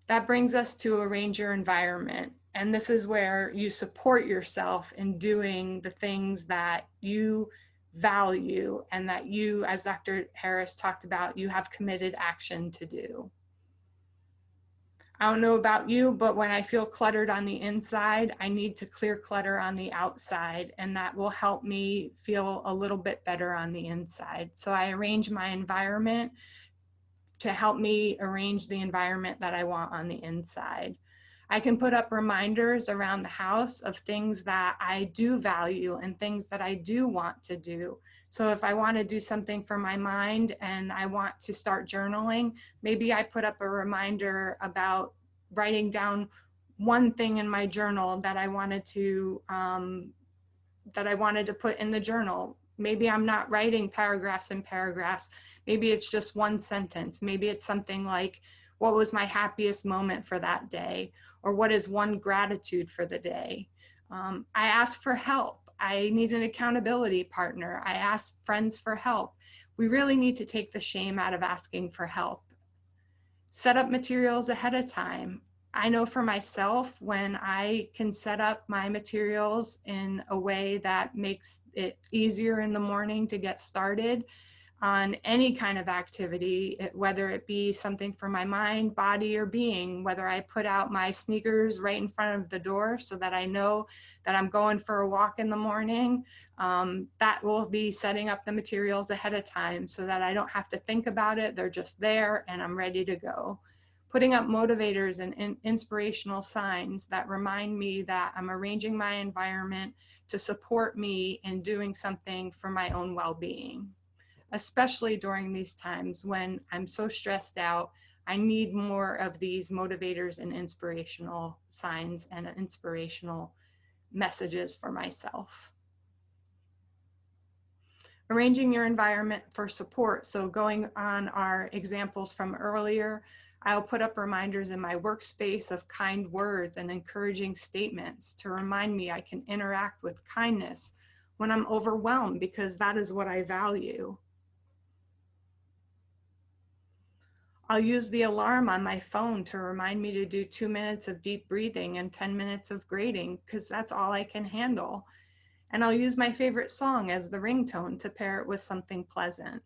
That brings us to arrange your environment. And this is where you support yourself in doing the things that you value and that you, as Dr. Harris talked about, you have committed action to do. I don't know about you, but when I feel cluttered on the inside, I need to clear clutter on the outside, and that will help me feel a little bit better on the inside. So I arrange my environment to help me arrange the environment that I want on the inside. I can put up reminders around the house of things that I do value and things that I do want to do. So if I want to do something for my mind and I want to start journaling, maybe I put up a reminder about writing down one thing in my journal that I wanted to put in the journal. Maybe I'm not writing paragraphs and paragraphs. Maybe it's just one sentence. Maybe it's something like, what was my happiest moment for that day? Or what is one gratitude for the day? I ask for help. I need an accountability partner. I ask friends for help. We really need to take the shame out of asking for help. Set up materials ahead of time. I know for myself, when I can set up my materials in a way that makes it easier in the morning to get started on any kind of activity, whether it be something for my mind, body, or being, whether I put out my sneakers right in front of the door so that I know that I'm going for a walk in the morning, that will be setting up the materials ahead of time so that I don't have to think about it. They're just there and I'm ready to go. Putting up motivators and inspirational signs that remind me that I'm arranging my environment to support me in doing something for my own well-being. Especially during these times when I'm so stressed out, I need more of these motivators and inspirational signs and inspirational messages for myself. Arranging your environment for support. So going on our examples from earlier, I'll put up reminders in my workspace of kind words and encouraging statements to remind me I can interact with kindness when I'm overwhelmed, because that is what I value. I'll use the alarm on my phone to remind me to do 2 minutes of deep breathing and 10 minutes of grading, because that's all I can handle. And I'll use my favorite song as the ringtone to pair it with something pleasant.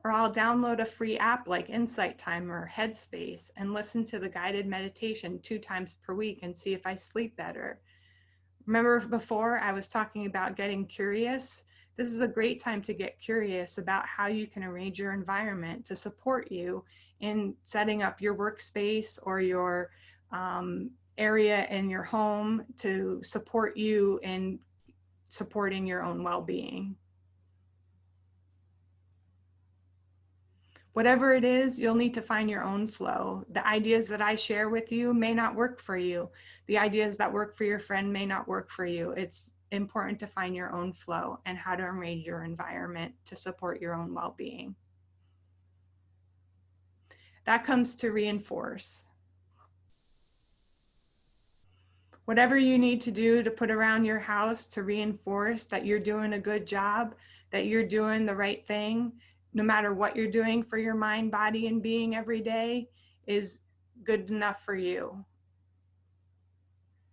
Or I'll download a free app like Insight Timer or Headspace and listen to the guided meditation 2 times per week and see if I sleep better. Remember before I was talking about getting curious? This is a great time to get curious about how you can arrange your environment to support you in setting up your workspace or your area in your home to support you in supporting your own well-being. Whatever it is, you'll need to find your own flow. The ideas that I share with you may not work for you. The ideas that work for your friend may not work for you. It's important to find your own flow and how to arrange your environment to support your own well-being. That comes to reinforce. Whatever you need to do to put around your house to reinforce that you're doing a good job, that you're doing the right thing, no matter what you're doing for your mind, body, and being every day, is good enough for you.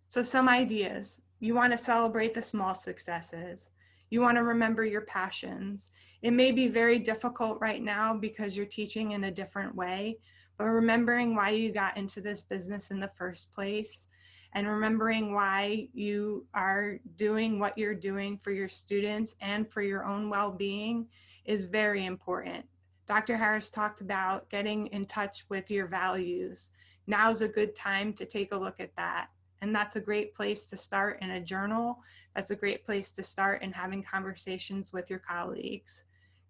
So some ideas. You want to celebrate the small successes. You want to remember your passions. It may be very difficult right now because you're teaching in a different way, but remembering why you got into this business in the first place and remembering why you are doing what you're doing for your students and for your own well-being is very important. Dr. Harris talked about getting in touch with your values. Now's a good time to take a look at that. And that's a great place to start in a journal. That's a great place to start in having conversations with your colleagues.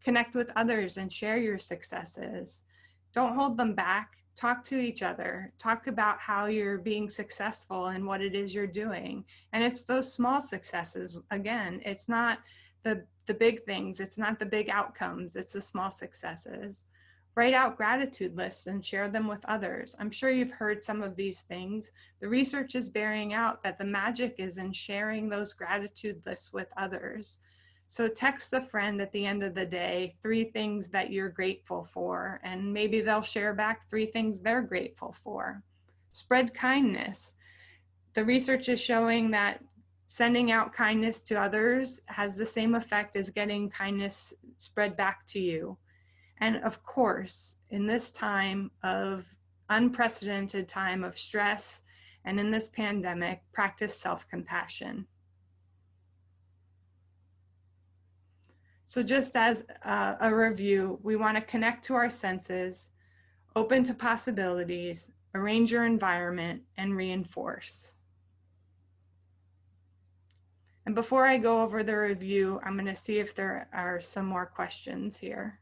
Connect with others and share your successes. Don't hold them back. Talk to each other. Talk about how you're being successful and what it is you're doing. And it's those small successes. Again, it's not the big things. It's not the big outcomes. It's the small successes. Write out gratitude lists and share them with others. I'm sure you've heard some of these things. The research is bearing out that the magic is in sharing those gratitude lists with others. So text a friend at the end of the day 3 things that you're grateful for, and maybe they'll share back 3 things they're grateful for. Spread kindness. The research is showing that sending out kindness to others has the same effect as getting kindness spread back to you. And of course, in this time of unprecedented time of stress and in this pandemic, practice self-compassion. So just as a review, we want to connect to our senses, open to possibilities, arrange your environment, and reinforce. And before I go over the review, I'm going to see if there are some more questions here.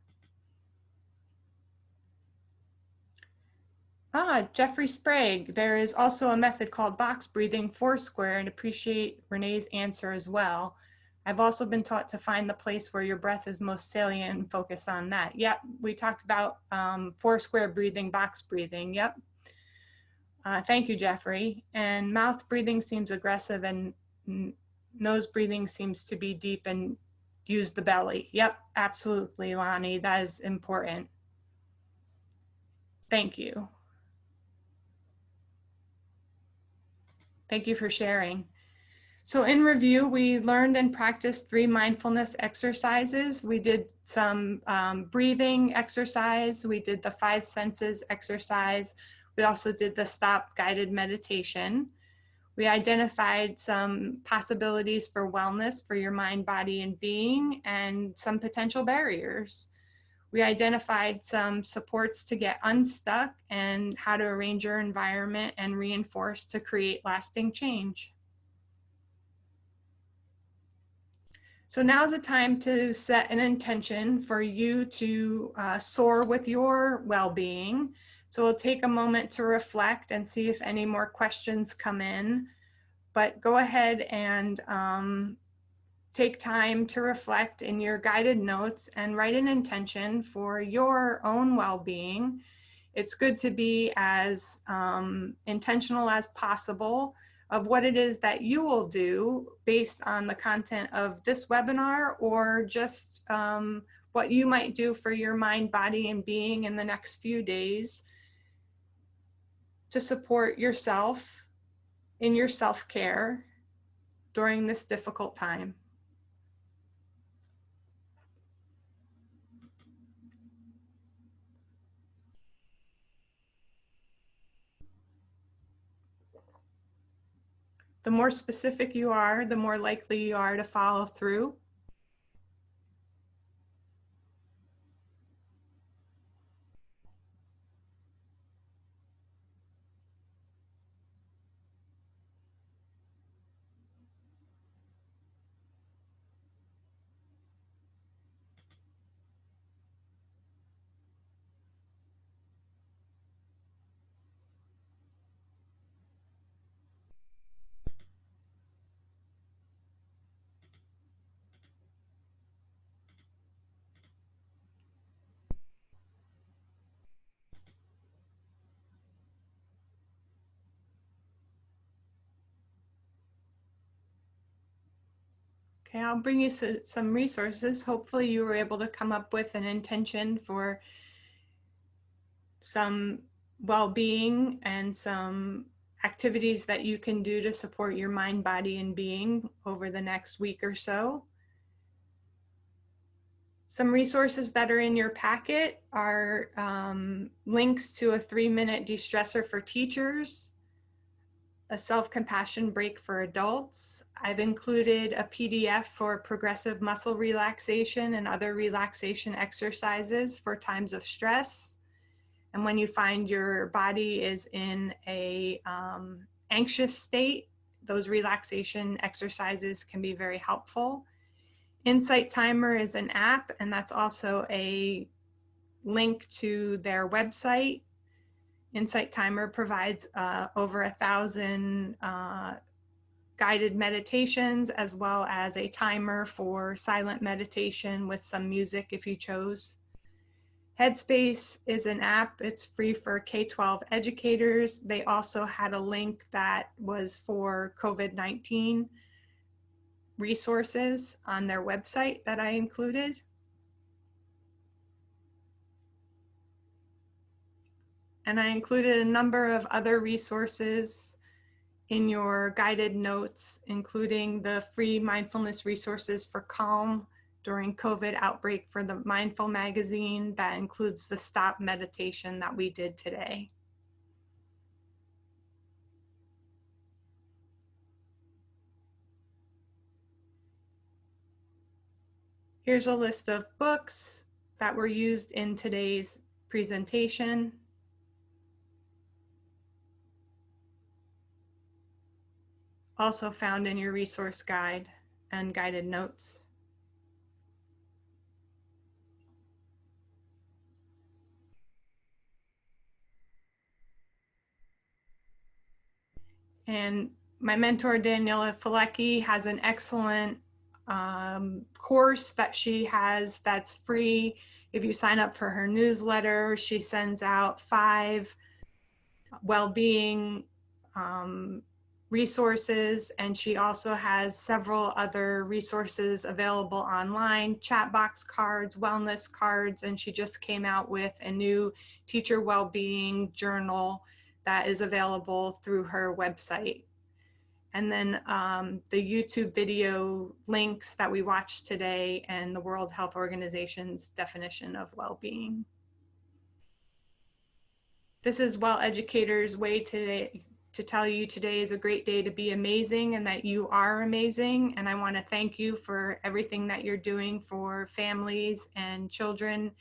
Jeffrey Sprague. There is also a method called box breathing, Foursquare, and appreciate Renee's answer as well. I've also been taught to find the place where your breath is most salient and focus on that. Yep, we talked about Foursquare breathing, box breathing. Yep. Thank you, Jeffrey. And mouth breathing seems aggressive and nose breathing seems to be deep and use the belly. Yep, absolutely, Lonnie. That is important. Thank you. Thank you for sharing. So in review, we learned and practiced 3 mindfulness exercises. We did some breathing exercise. We did the 5 senses exercise. We also did the stop guided meditation. We identified some possibilities for wellness for your mind, body, and being, and some potential barriers. We identified some supports to get unstuck and how to arrange your environment and reinforce to create lasting change. So now's the time to set an intention for you to soar with your well-being. So we'll take a moment to reflect and see if any more questions come in. But go ahead and take time to reflect in your guided notes and write an intention for your own well-being. It's good to be as intentional as possible of what it is that you will do based on the content of this webinar, or just what you might do for your mind, body, and being in the next few days to support yourself in your self-care during this difficult time. The more specific you are, the more likely you are to follow through. Okay, I'll bring you some resources. Hopefully you were able to come up with an intention for some well-being and some activities that you can do to support your mind, body, and being over the next week or so. Some resources that are in your packet are links to a 3-minute de-stressor for teachers, a self-compassion break for adults. I've included a PDF for progressive muscle relaxation and other relaxation exercises for times of stress. And when you find your body is in a anxious state, those relaxation exercises can be very helpful. Insight Timer is an app, and that's also a link to their website. Insight Timer provides over 1,000 guided meditations, as well as a timer for silent meditation with some music if you chose. Headspace is an app. It's free for K-12 educators. They also had a link that was for COVID-19 resources on their website that I included. And I included a number of other resources in your guided notes, including the free mindfulness resources for Calm during COVID outbreak for the Mindful magazine. That includes the stop meditation that we did today. Here's a list of books that were used in today's presentation. Also found in your resource guide and guided notes. And my mentor, Daniela Filecki, has an excellent course that she has that's free. If you sign up for her newsletter, she sends out 5 well-being resources, and she also has several other resources available online, chat box cards, wellness cards, and she just came out with a new teacher well-being journal that is available through her website. And then the YouTube video links that we watched today and the World Health Organization's definition of well-being. This is Well Educator's way today to tell you today is a great day to be amazing and that you are amazing. And I want to thank you for everything that you're doing for families and children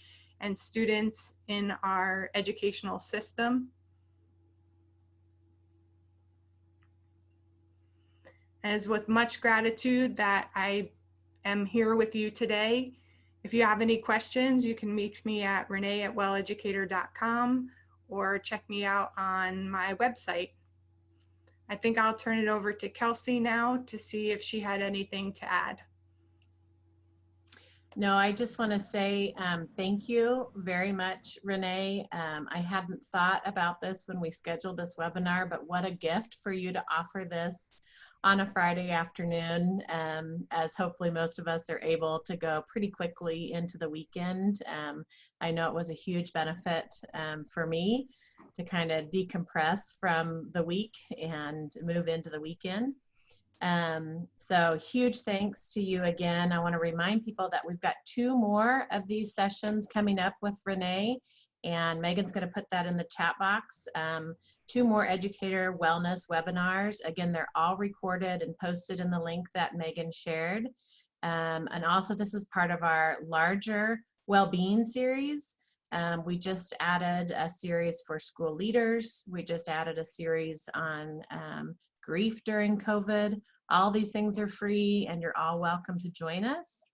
and students in our educational system. As with much gratitude that I am here with you today. If you have any questions, you can reach me at renee@welleducator.com or check me out on my website. I think I'll turn it over to Kelsey now to see if she had anything to add. No, I just want to say thank you very much, Renee. I hadn't thought about this when we scheduled this webinar, but what a gift for you to offer this on a Friday afternoon, as hopefully most of us are able to go pretty quickly into the weekend. I know it was a huge benefit for me to kind of decompress from the week and move into the weekend. So huge thanks to you again. I want to remind people that we've got 2 more of these sessions coming up with Renee, and Megan's going to put that in the chat box. 2 more educator wellness webinars. Again, they're all recorded and posted in the link that Megan shared. And also this is part of our larger well-being series. We just added a series for school leaders. We just added a series on grief during COVID. All these things are free and you're all welcome to join us.